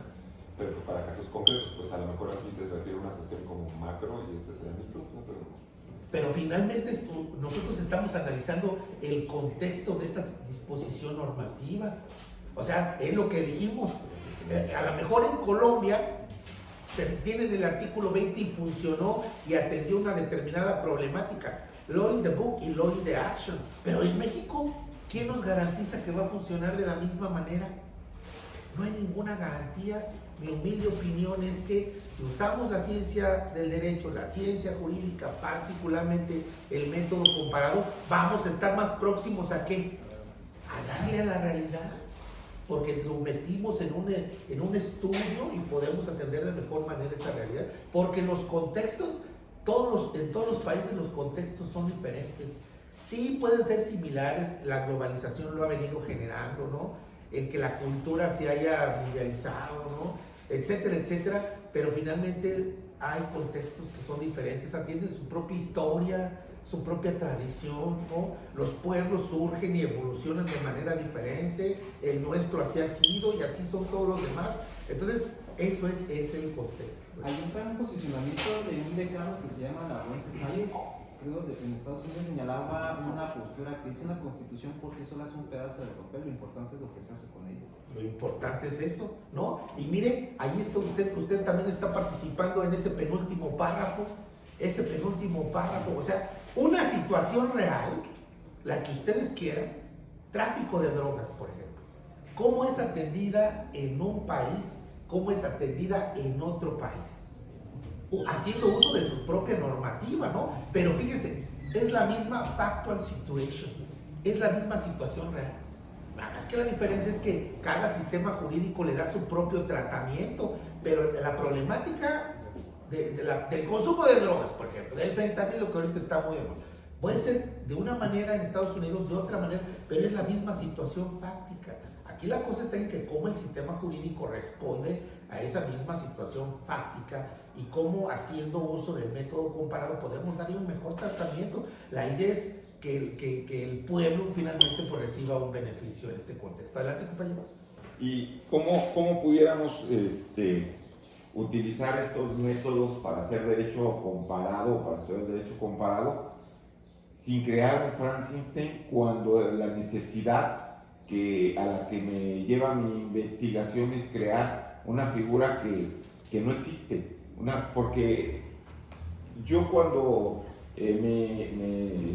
pero que para casos concretos, pues a lo mejor aquí se refiere a una cuestión como macro y este será micro, ¿no? Pero finalmente nosotros estamos analizando el contexto de esa disposición normativa. O sea, es lo que dijimos. A lo mejor en Colombia tienen el artículo 20 y funcionó y atendió una determinada problemática. Law in the Book y Law in the Action. Pero en México, ¿quién nos garantiza que va a funcionar de la misma manera? No hay ninguna garantía. Mi humilde opinión es que si usamos la ciencia del derecho, la ciencia jurídica, particularmente el método comparado, vamos a estar más próximos ¿a qué? A darle a la realidad, porque lo metimos en un estudio y podemos atender de mejor manera esa realidad, porque los contextos, en todos los países los contextos son diferentes. Sí pueden ser similares, la globalización lo ha venido generando, ¿no? El que la cultura se haya mundializado, ¿no? Etcétera, etcétera, pero finalmente hay contextos que son diferentes, atienden su propia historia, su propia tradición, ¿no? Los pueblos surgen y evolucionan de manera diferente, el nuestro así ha sido y así son todos los demás. Entonces, eso es el contexto. Hay un gran posicionamiento de un decano que se llama Lawrence Sayer, creo que en Estados Unidos señalaba una postura que dice: una constitución por sí sola es un pedazo de papel, lo importante es lo que se hace con ella. Lo importante es eso, ¿no? Y mire, ahí está usted también está participando en ese penúltimo párrafo, o sea, una situación real, la que ustedes quieran, tráfico de drogas, por ejemplo. ¿Cómo es atendida en un país? ¿Cómo es atendida en otro país? Haciendo uso de su propia normativa, ¿no? Pero fíjense, es la misma factual situation, es la misma situación real. Nada más que la diferencia es que cada sistema jurídico le da su propio tratamiento, pero la problemática del consumo de drogas, por ejemplo, del fentanilo, que ahorita está muy de moda, puede ser de una manera en Estados Unidos, de otra manera, pero es la misma situación fáctica. Aquí la cosa está en que cómo el sistema jurídico responde a esa misma situación fáctica y cómo, haciendo uso del método comparado, podemos darle un mejor tratamiento. La idea es que el pueblo finalmente pues reciba un beneficio en este contexto. Adelante, compañero. ¿Y cómo pudiéramos utilizar estos métodos para hacer derecho comparado, para estudiar derecho comparado, sin crear un Frankenstein, cuando la necesidad a la que me lleva mi investigación es crear una figura que no existe? Porque yo cuando me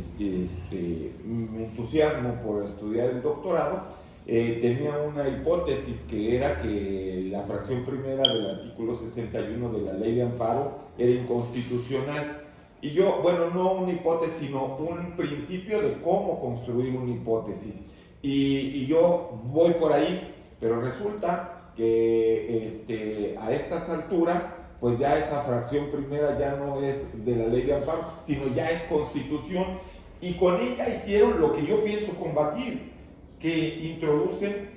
entusiasmo por estudiar el doctorado, tenía una hipótesis que era que la fracción primera del artículo 61 de la ley de amparo era inconstitucional. Y yo, bueno, no una hipótesis, sino un principio de cómo construir una hipótesis. Y yo voy por ahí, pero resulta que a estas alturas, pues ya esa fracción primera ya no es de la ley de amparo, sino ya es constitución. Y con ella hicieron lo que yo pienso combatir, que introducen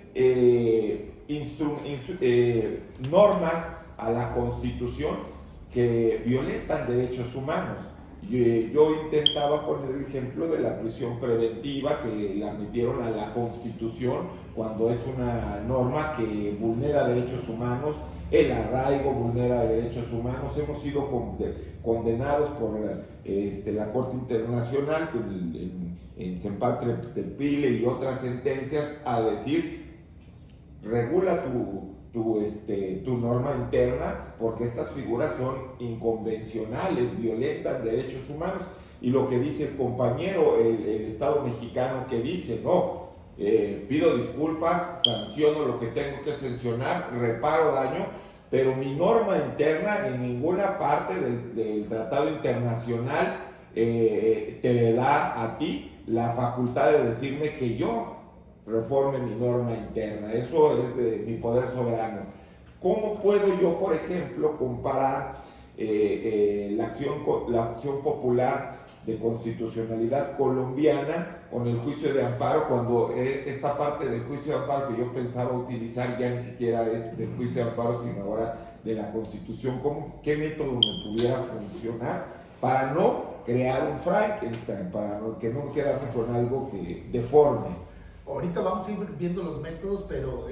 normas a la Constitución que violentan derechos humanos. Yo intentaba poner el ejemplo de la prisión preventiva, que la metieron a la Constitución cuando es una norma que vulnera derechos humanos. El arraigo vulnera derechos humanos. Hemos sido condenados por la Corte Internacional en Sempatre Tepile y otras sentencias a decir: regula tu norma interna, porque estas figuras son inconvencionales, violentan derechos humanos. Y lo que dice el compañero, el Estado mexicano, que dice: no, pido disculpas, sanciono lo que tengo que sancionar, reparo daño, pero mi norma interna en ninguna parte del tratado internacional te da a ti la facultad de decirme que yo reforme mi norma interna. Eso es de mi poder soberano. ¿Cómo puedo yo, por ejemplo, comparar la acción popular de constitucionalidad colombiana con el juicio de amparo, cuando esta parte del juicio de amparo que yo pensaba utilizar ya ni siquiera es del juicio de amparo, sino ahora de la Constitución? ¿Qué método me pudiera funcionar para no crear un Frankenstein, para que no quedarme con algo que deforme? Ahorita vamos a ir viendo los métodos, pero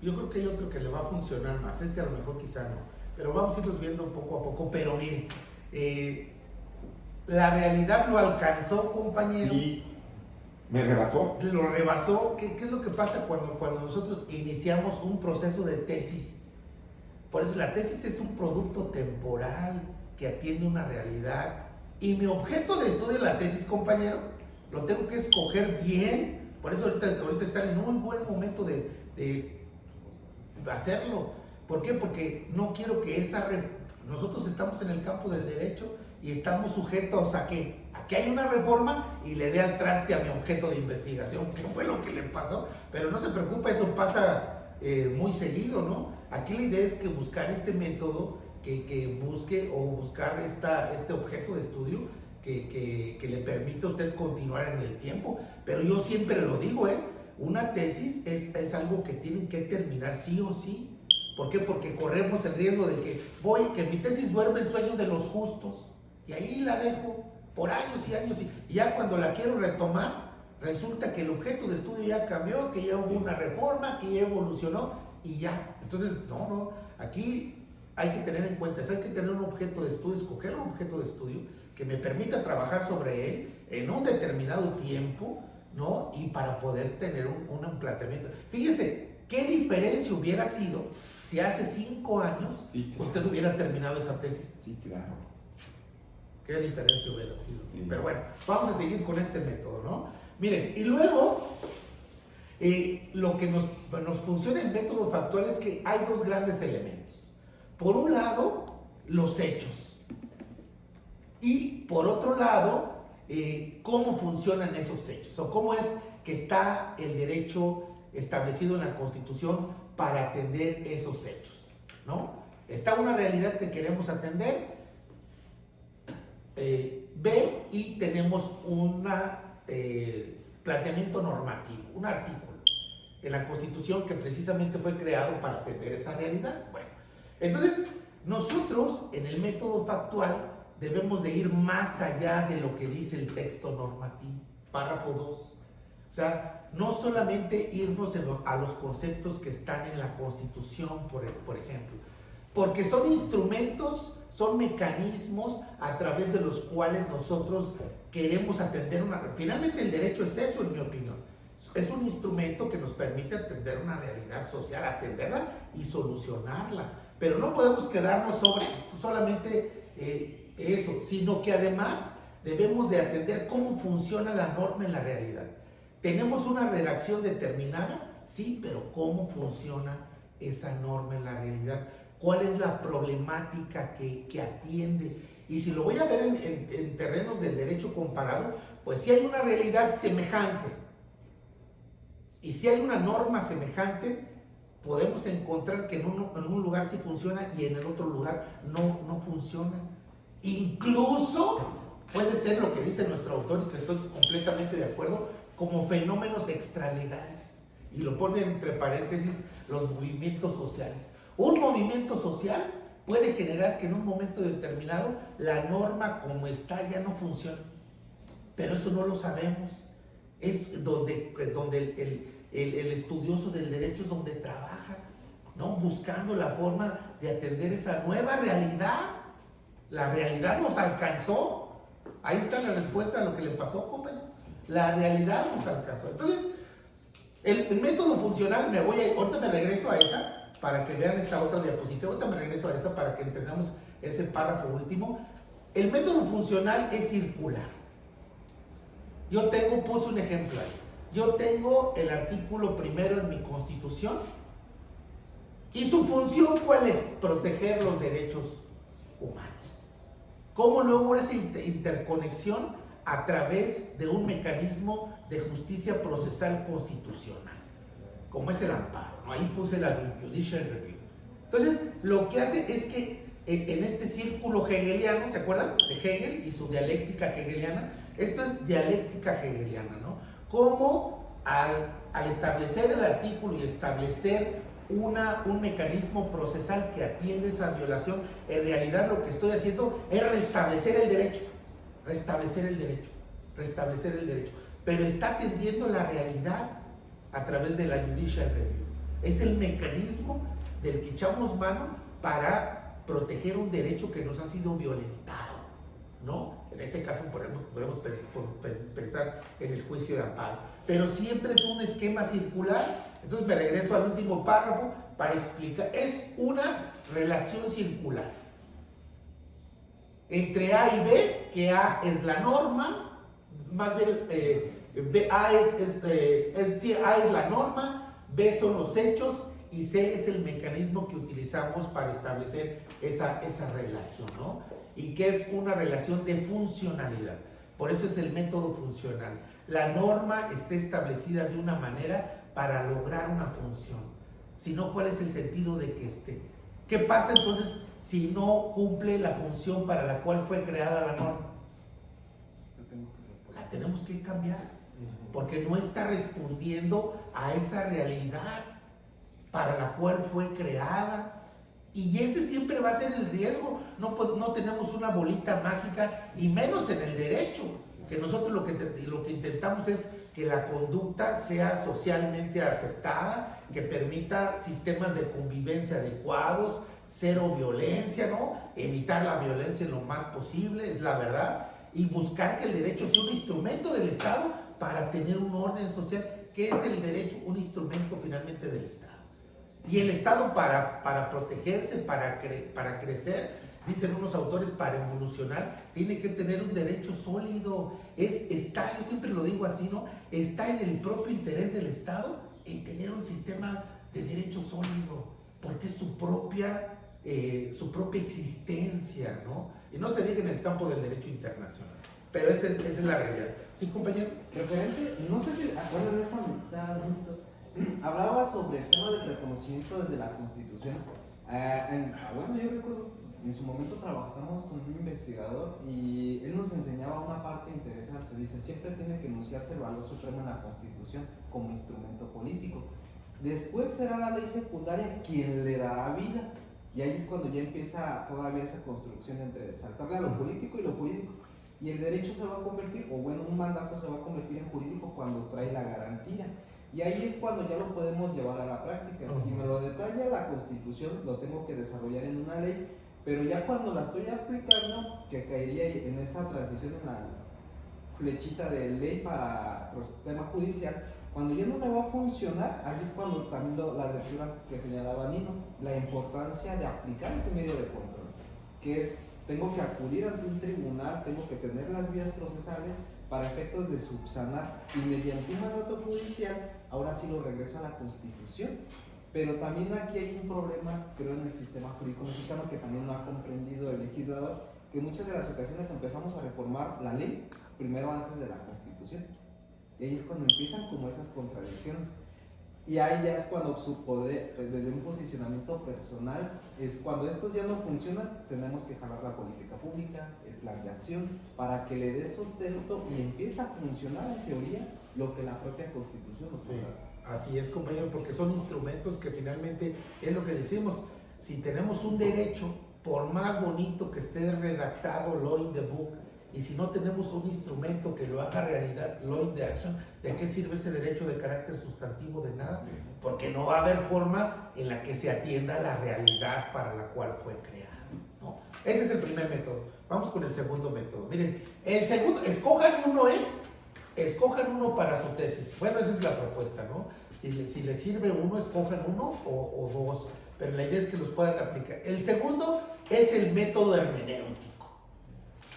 yo creo que hay otro que le va a funcionar más. A lo mejor quizá no, pero vamos a irlos viendo poco a poco. Pero mire, la realidad lo alcanzó, compañero. Sí, me rebasó. Lo rebasó. ¿Qué es lo que pasa cuando nosotros iniciamos un proceso de tesis? Por eso la tesis es un producto temporal que atiende una realidad. Y mi objeto de estudio de la tesis, compañero, lo tengo que escoger bien. Por eso ahorita están en un buen momento de hacerlo. ¿Por qué? Porque no quiero que nosotros estamos en el campo del derecho y estamos sujetos a que hay una reforma y le dé al traste a mi objeto de investigación, que fue lo que le pasó. Pero no se preocupe, eso pasa muy seguido, ¿no? Aquí la idea es que buscar este método que buscar este objeto de estudio que le permita a usted continuar en el tiempo. Pero yo siempre lo digo, una tesis es algo que tienen que terminar sí o sí. ¿Por qué? Porque corremos el riesgo de que mi tesis duerme el sueño de los justos y ahí la dejo. por años y años, y ya cuando la quiero retomar, resulta que el objeto de estudio ya cambió, que ya hubo una reforma, que ya evolucionó, y ya. Entonces, no, aquí hay que tener en cuenta, hay que tener un objeto de estudio, escoger un objeto de estudio que me permita trabajar sobre él en un determinado tiempo, ¿no? Y para poder tener un planteamiento. Fíjese, ¿qué diferencia hubiera sido si hace 5 años Sí, claro. usted hubiera terminado esa tesis? Sí, claro. ¿Qué diferencia hubiera sido? Sí. Pero bueno, vamos a seguir con este método, ¿no? Miren, y luego, lo que nos funciona el método factual es que hay 2 grandes elementos. Por un lado, los hechos. Y por otro lado, cómo funcionan esos hechos, o cómo es que está el derecho establecido en la Constitución para atender esos hechos, ¿no? Está una realidad que queremos atender, B, y tenemos un planteamiento normativo, un artículo en la Constitución que precisamente fue creado para atender esa realidad. Bueno, entonces nosotros en el método factual debemos de ir más allá de lo que dice el texto normativo, párrafo 2. O sea, no solamente irnos a los conceptos que están en la Constitución, por ejemplo, porque son instrumentos, son mecanismos a través de los cuales nosotros queremos atender una... Finalmente el derecho es eso, en mi opinión. Es un instrumento que nos permite atender una realidad social, atenderla y solucionarla. Pero no podemos quedarnos solamente eso, sino que además debemos de atender cómo funciona la norma en la realidad. Tenemos una redacción determinada, sí, pero cómo funciona esa norma en la realidad. ¿Cuál es la problemática que atiende? Y si lo voy a ver en terrenos del derecho comparado, pues si hay una realidad semejante y si hay una norma semejante, podemos encontrar que en un lugar sí funciona y en el otro lugar no funciona. Incluso puede ser lo que dice nuestro autor, y que estoy completamente de acuerdo, como fenómenos extralegales. Y lo pone entre paréntesis los movimientos sociales. Un movimiento social puede generar que en un momento determinado la norma como está ya no funcione. Pero eso no lo sabemos. Es donde el estudioso del derecho es donde trabaja, ¿no? Buscando la forma de atender esa nueva realidad. La realidad nos alcanzó. Ahí está la respuesta a lo que le pasó, compañeros. La realidad nos alcanzó. Entonces, el método funcional, ahorita me regreso a esa para que vean esta otra diapositiva. Ahorita me regreso a esa para que entendamos ese párrafo último. El método funcional es circular. Puse un ejemplo ahí. Yo tengo el artículo 1 en mi Constitución y su función, ¿cuál es? Proteger los derechos humanos. ¿Cómo logro esa interconexión? A través de un mecanismo de justicia procesal constitucional, como es el amparo, ¿no? Ahí puse la Judicial Review. Entonces, lo que hace es que en este círculo hegeliano, ¿se acuerdan? De Hegel y su dialéctica hegeliana. Esto es dialéctica hegeliana, ¿no? Cómo al establecer el artículo y establecer un mecanismo procesal que atiende esa violación, en realidad lo que estoy haciendo es restablecer el derecho, pero está atendiendo la realidad a través de la Judicial Review. Es el mecanismo del que echamos mano para proteger un derecho que nos ha sido violentado, ¿no? En este caso podemos pensar en el juicio de amparo, pero siempre es un esquema circular. Entonces me regreso al último párrafo para explicar. Es una relación circular entre A y B, que A es la norma, más bien A es la norma, B son los hechos y C es el mecanismo que utilizamos para establecer esa relación, ¿no? Y que es una relación de funcionalidad. Por eso es el método funcional. La norma está establecida de una manera para lograr una función. Si no, ¿cuál es el sentido de que esté? ¿Qué pasa entonces si no cumple la función para la cual fue creada la norma? La tenemos que cambiar, porque no está respondiendo a esa realidad para la cual fue creada. Y ese siempre va a ser el riesgo. No tenemos una bolita mágica, y menos en el derecho, que nosotros lo que intentamos es que la conducta sea socialmente aceptada, que permita sistemas de convivencia adecuados, cero violencia, ¿no? Evitar la violencia en lo más posible, es la verdad, y buscar que el derecho sea un instrumento del Estado para tener un orden social. ¿Qué es el derecho? Un instrumento finalmente del Estado. Y el Estado para protegerse, para crecer, dicen unos autores, para evolucionar, tiene que tener un derecho sólido. Yo siempre lo digo así, ¿no? Está en el propio interés del Estado en tener un sistema de derecho sólido, porque es su propia existencia, ¿no? Y no se diga en el campo del derecho internacional, pero esa es la realidad. ¿Sí, compañero? Referente, no sé si acuerdan de esa mitad, hablaba sobre el tema del reconocimiento desde la Constitución. Bueno, yo recuerdo, en su momento trabajamos con un investigador y él nos enseñaba una parte interesante. Dice, siempre tiene que enunciarse el valor supremo en la Constitución como instrumento político. Después será la ley secundaria quien le dará vida. Y ahí es cuando ya empieza todavía esa construcción entre saltarle a lo político y lo jurídico. Y el derecho se va a convertir, o bueno, un mandato se va a convertir en jurídico cuando trae la garantía. Y ahí es cuando ya lo podemos llevar a la práctica. Si me lo detalla la Constitución, lo tengo que desarrollar en una ley, pero ya cuando la estoy aplicando, que caería en esta transición en la flechita de ley para tema judicial, cuando ya no me va a funcionar, ahí es cuando también las lecturas que señalaba Nino, la importancia de aplicar ese medio de control, que es, tengo que acudir ante un tribunal, tengo que tener las vías procesales para efectos de subsanar, y mediante un mandato judicial, ahora sí lo regreso a la Constitución. Pero también aquí hay un problema, creo, en el sistema jurídico mexicano que también no ha comprendido el legislador, que en muchas de las ocasiones empezamos a reformar la ley primero antes de la Constitución. Y ahí es cuando empiezan como esas contradicciones. Y ahí ya es cuando su poder, desde un posicionamiento personal, es cuando estos ya no funcionan, tenemos que jalar la política pública, el plan de acción, para que le dé sustento y empiece a funcionar en teoría lo que la propia Constitución nos da. Así es, compañero, porque son instrumentos que finalmente es lo que decimos. Si tenemos un derecho, por más bonito que esté redactado, law in the book, y si no tenemos un instrumento que lo haga realidad, law in the action, ¿de qué sirve ese derecho de carácter sustantivo? De nada, porque no va a haber forma en la que se atienda la realidad para la cual fue creado, ¿no? Ese es el primer método. Vamos con el segundo método. Miren, el segundo, escojan uno, escojan uno para su tesis. Bueno, esa es la propuesta, ¿no? Si les sirve uno, escojan uno o dos, pero la idea es que los puedan aplicar. El segundo es el método hermenéutico.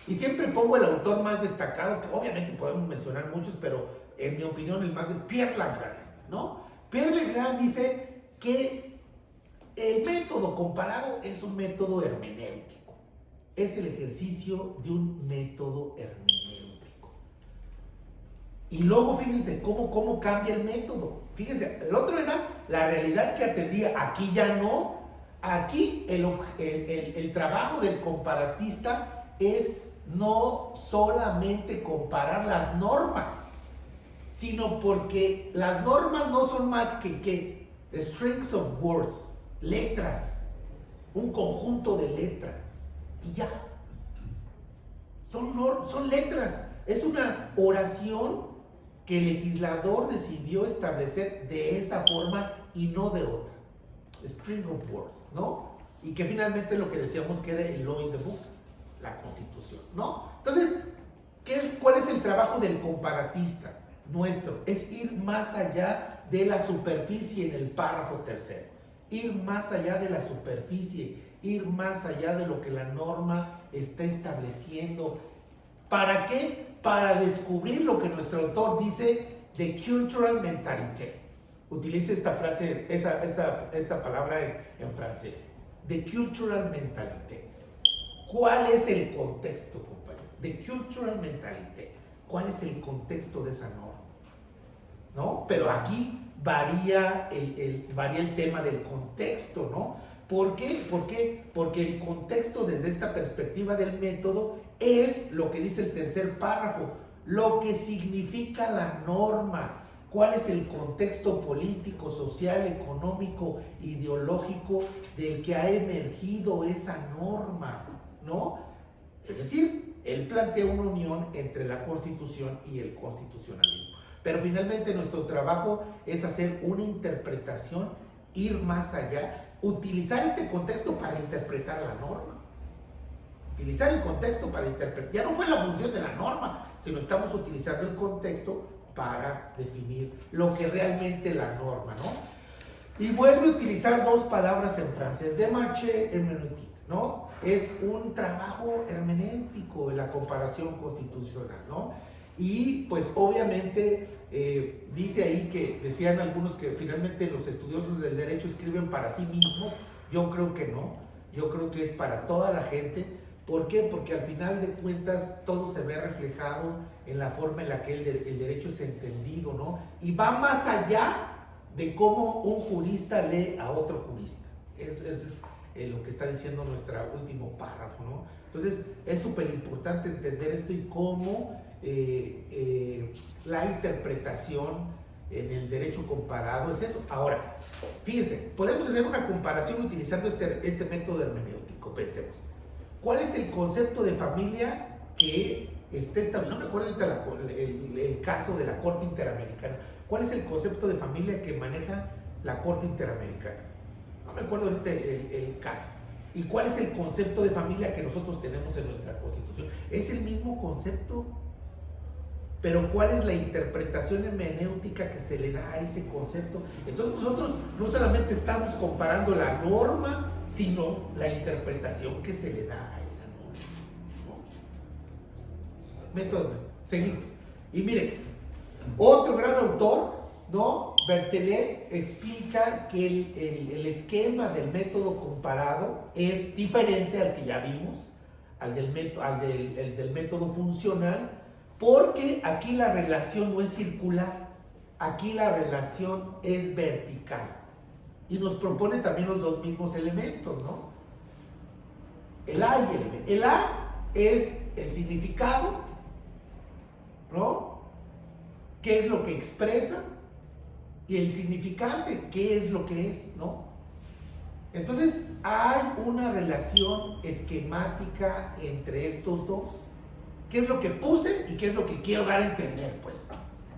Y siempre pongo el autor más destacado, que obviamente podemos mencionar muchos, pero en mi opinión el más es Pierre Legrand, ¿no? Pierre Legrand dice que el método comparado es un método hermenéutico. Es el ejercicio de un método hermenéutico. Y luego fíjense cómo cambia el método. Fíjense, el otro era la realidad que atendía, aquí ya no. Aquí el trabajo del comparatista es no solamente comparar las normas, sino porque las normas no son más que strings of words, letras, un conjunto de letras, y ya. Son letras, es una oración que el legislador decidió establecer de esa forma y no de otra. String of words, ¿no? Y que finalmente lo que decíamos que era el law in the book, la Constitución, ¿no? Entonces, ¿cuál es el trabajo del comparatista nuestro? Es ir más allá de la superficie en el párrafo tercero, ir más allá de la superficie, ir más allá de lo que la norma está estableciendo. ¿Para qué? Para descubrir lo que nuestro autor dice de cultural mentalité. Utiliza esta frase, esta palabra en francés, de cultural mentalité. ¿Cuál es el contexto, compañero? De cultural mentalité. ¿Cuál es el contexto de esa norma? ¿No? Pero aquí varía el tema del contexto, ¿no? ¿Por qué? Porque el contexto desde esta perspectiva del método es lo que dice el tercer párrafo, lo que significa la norma. cuál es el contexto político, social, económico, ideológico del que ha emergido esa norma, ¿no? Es decir, él plantea una unión entre la Constitución y el constitucionalismo. Pero finalmente nuestro trabajo es hacer una interpretación, ir más allá, utilizar este contexto para interpretar la norma. Utilizar el contexto para interpretar. Ya no fue la función de la norma, sino estamos utilizando el contexto para definir lo que realmente la norma, ¿no? Y vuelve a utilizar dos palabras en francés, démarche herméneutique, ¿no? Es un trabajo hermenéutico en la comparación constitucional, ¿no? Y pues obviamente dice ahí que decían algunos que finalmente los estudiosos del derecho escriben para sí mismos. Yo creo que no, yo creo que es para toda la gente. ¿Por qué? Porque al final de cuentas todo se ve reflejado en la forma en la que el derecho es entendido, ¿no? Y va más allá de cómo un jurista lee a otro jurista. Eso es lo que está diciendo nuestro último párrafo, ¿no? Entonces es súper importante entender esto y cómo la interpretación en el derecho comparado es eso. Ahora, fíjense, podemos hacer una comparación utilizando este método hermenéutico. Pensemos, ¿cuál es el concepto de familia que está establecido? No me acuerdo ahorita el caso de la Corte Interamericana. ¿Cuál es el concepto de familia que maneja la Corte Interamericana? No me acuerdo ahorita el caso. ¿Y cuál es el concepto de familia que nosotros tenemos en nuestra Constitución? Es el mismo concepto, pero ¿cuál es la interpretación hermenéutica que se le da a ese concepto? Entonces nosotros no solamente estamos comparando la norma, sino la interpretación que se le da a esa norma. Método, seguimos. Y miren, otro gran autor, ¿no? Bertelet explica que el esquema del método comparado es diferente al que ya vimos, al del método funcional, porque aquí la relación no es circular, aquí la relación es vertical. Y nos propone también los dos mismos elementos, ¿no? El A y el B. El A es el significado, ¿no? ¿Qué es lo que expresa? Y el significante, ¿qué es lo que es, ¿no? Entonces, hay una relación esquemática entre estos dos. ¿Qué es lo que puse y qué es lo que quiero dar a entender, pues?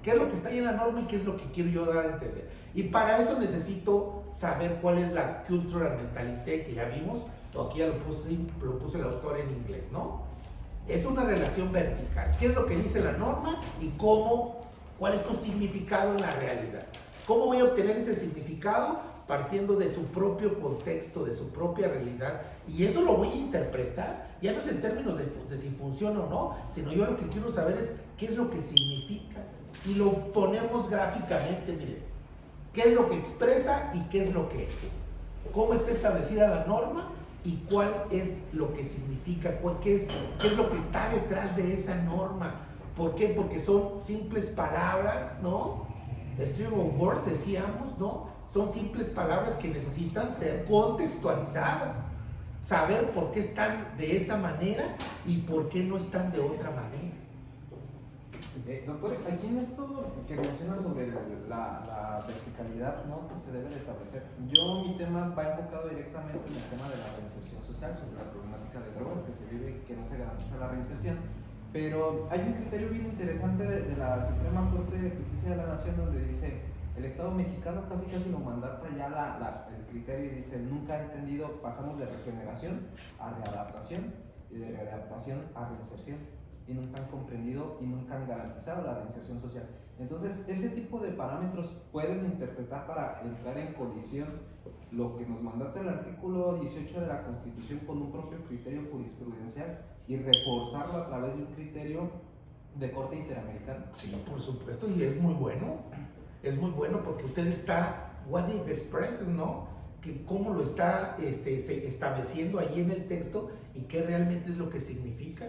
¿Qué es lo que está ahí en la norma y qué es lo que quiero yo dar a entender? Y para eso necesito saber cuál es la cultural mentality que ya vimos. Aquí ya lo puso el autor en inglés, ¿no? Es una relación vertical. ¿Qué es lo que dice la norma y cuál es su significado en la realidad? ¿Cómo voy a obtener ese significado? Partiendo de su propio contexto, de su propia realidad. Y eso lo voy a interpretar, ya no es en términos de si funciona o no, sino yo lo que quiero saber es qué es lo que significa. Y lo ponemos gráficamente, miren. ¿Qué es lo que expresa y qué es lo que es? ¿Cómo está establecida la norma y cuál es lo que significa? ¿Qué es lo que está detrás de esa norma? ¿Por qué? Porque son simples palabras, ¿no? Stream of words, decíamos, ¿no? Son simples palabras que necesitan ser contextualizadas, saber por qué están de esa manera y por qué no están de otra manera. Doctor, aquí en esto que menciona sobre la verticalidad, ¿no?, que se debe de establecer, mi tema va enfocado directamente en el tema de la reinserción social, sobre la problemática de drogas que se vive y que no se garantiza la reinserción. Pero hay un criterio bien interesante de la Suprema Corte de Justicia de la Nación, donde dice: el Estado mexicano casi lo mandata ya el criterio, y dice: nunca ha entendido, pasamos de regeneración a readaptación y de readaptación a reinserción, y nunca han comprendido y nunca han garantizado la reinserción social. Entonces, ese tipo de parámetros pueden interpretar para entrar en colisión lo que nos mandata el artículo 18 de la Constitución con un propio criterio jurisprudencial y reforzarlo a través de un criterio de corte interamericana. Sí, por supuesto, y es muy bueno. Es muy bueno porque usted está, what it expresses, ¿no? Que cómo lo está estableciendo ahí en el texto y qué realmente es lo que significa.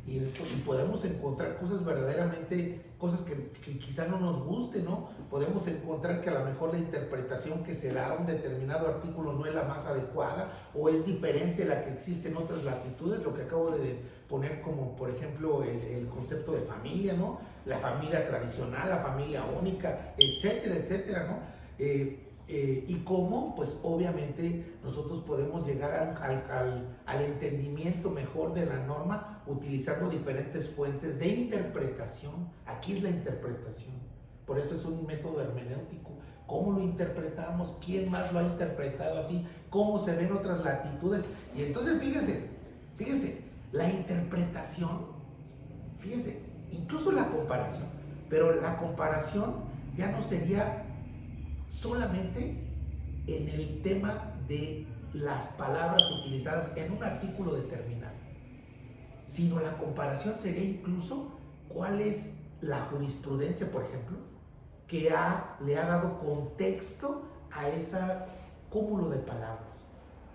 y podemos encontrar cosas verdaderamente, cosas que quizá no nos guste, ¿no? Podemos encontrar que a lo mejor la interpretación que se da a un determinado artículo no es la más adecuada o es diferente a la que existe en otras latitudes, lo que acabo de poner como, por ejemplo, el concepto de familia, ¿no? La familia tradicional, la familia única, etcétera, etcétera, ¿no? Y cómo, pues obviamente nosotros podemos llegar al entendimiento mejor de la norma utilizando diferentes fuentes de interpretación. Aquí es la interpretación, por eso es un método hermenéutico. ¿Cómo lo interpretamos? ¿Quién más lo ha interpretado así? ¿Cómo se ven otras latitudes? Y entonces fíjense, la interpretación, fíjense, incluso la comparación, pero la comparación ya no sería solamente en el tema de las palabras utilizadas en un artículo determinado, sino la comparación sería incluso cuál es la jurisprudencia, por ejemplo, que le ha dado contexto a ese cúmulo de palabras,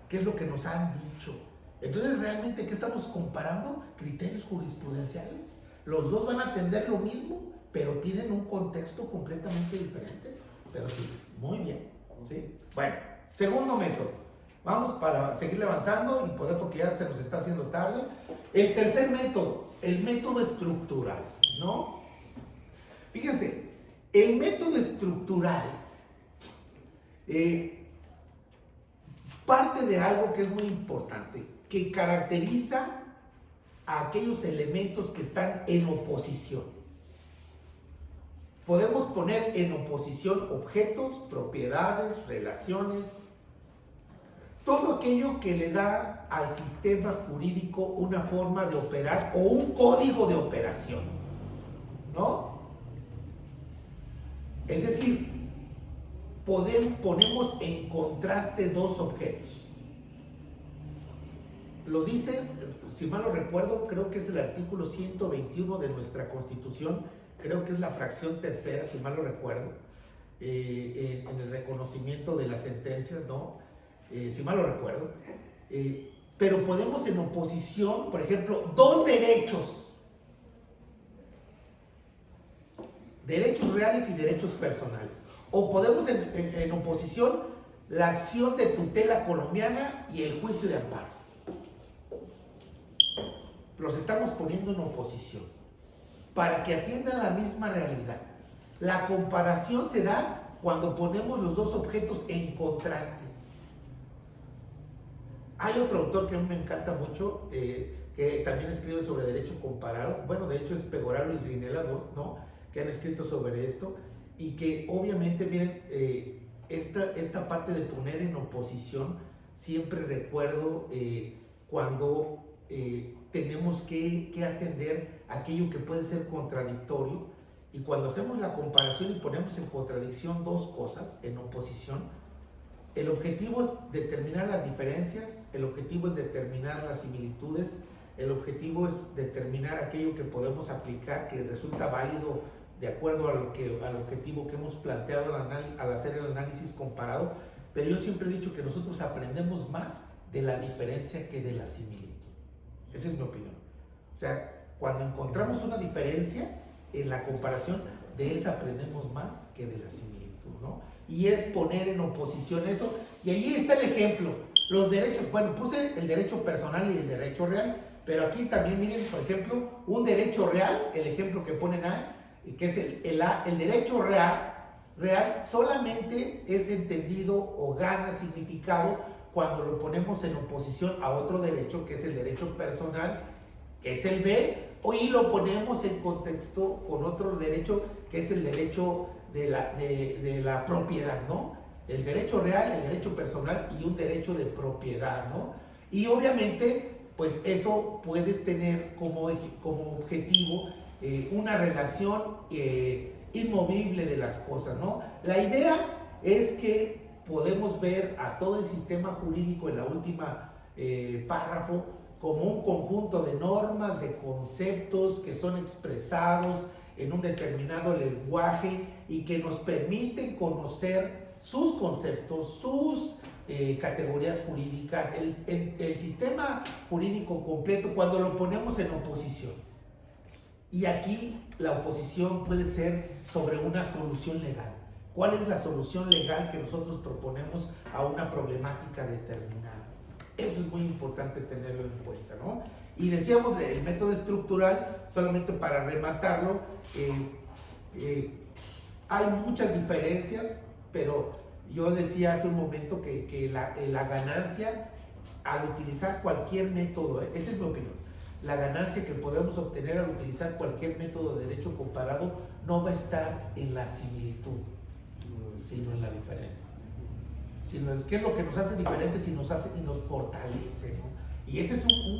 qué es lo que nos han dicho. Entonces, realmente, ¿qué estamos comparando? Criterios jurisprudenciales. Los dos van a atender lo mismo, pero tienen un contexto completamente diferente. Pero sí, muy bien, ¿sí? Bueno, segundo método. Vamos para seguir avanzando y poder, porque ya se nos está haciendo tarde. El tercer método, el método estructural, ¿no? Fíjense, el método estructural parte de algo que es muy importante, que caracteriza a aquellos elementos que están en oposición. Podemos poner en oposición objetos, propiedades, relaciones, todo aquello que le da al sistema jurídico una forma de operar o un código de operación, ¿no? Es decir, ponemos en contraste dos objetos. Lo dice, si mal no recuerdo, creo que es el artículo 121 de nuestra Constitución. Creo que es la fracción tercera, si mal no recuerdo, en el reconocimiento de las sentencias, ¿no? Si mal no recuerdo. Pero podemos en oposición, por ejemplo, dos derechos. Derechos reales y derechos personales. O podemos en oposición la acción de tutela colombiana y el juicio de amparo. Los estamos poniendo en oposición, para que atiendan la misma realidad. La comparación se da cuando ponemos los dos objetos en contraste. Hay otro autor que a mí me encanta mucho, que también escribe sobre derecho comparado. Bueno, de hecho es Pegoraro y Rinella, ¿no? Que han escrito sobre esto, y que obviamente, miren, esta parte de poner en oposición, siempre recuerdo cuando tenemos que atender aquello que puede ser contradictorio, y cuando hacemos la comparación y ponemos en contradicción dos cosas en oposición, el objetivo es determinar las diferencias, el objetivo es determinar las similitudes, el objetivo es determinar aquello que podemos aplicar que resulta válido de acuerdo al objetivo que hemos planteado al hacer el análisis comparado. Pero yo siempre he dicho que nosotros aprendemos más de la diferencia que de la similitud. Esa es mi opinión. O sea, cuando encontramos una diferencia en la comparación, de esa aprendemos más que de la similitud, ¿no? Y es poner en oposición eso. Y allí está el ejemplo. Los derechos, bueno, puse el derecho personal y el derecho real, pero aquí también miren, por ejemplo, un derecho real, el ejemplo que ponen ahí, que es el derecho real solamente es entendido o gana significado cuando lo ponemos en oposición a otro derecho, que es el derecho personal, que es el B, y lo ponemos en contexto con otro derecho, que es el derecho de la propiedad, ¿no? El derecho real, el derecho personal y un derecho de propiedad, ¿no? Y obviamente, pues eso puede tener como objetivo una relación inmovible de las cosas, ¿no? La idea es que podemos ver a todo el sistema jurídico en la última párrafo como un conjunto de normas, de conceptos que son expresados en un determinado lenguaje y que nos permiten conocer sus conceptos, sus categorías jurídicas, el sistema jurídico completo cuando lo ponemos en oposición. Y aquí la oposición puede ser sobre una solución legal. ¿Cuál es la solución legal que nosotros proponemos a una problemática determinada? Eso es muy importante tenerlo en cuenta, ¿no? Y decíamos el método estructural, solamente para rematarlo, hay muchas diferencias, pero yo decía hace un momento que la ganancia al utilizar cualquier método, esa es mi opinión, la ganancia que podemos obtener al utilizar cualquier método de derecho comparado no va a estar en la similitud, sino en la diferencia. ¿Qué es lo que nos hace diferentes y nos fortalece, ¿no? Y ese es un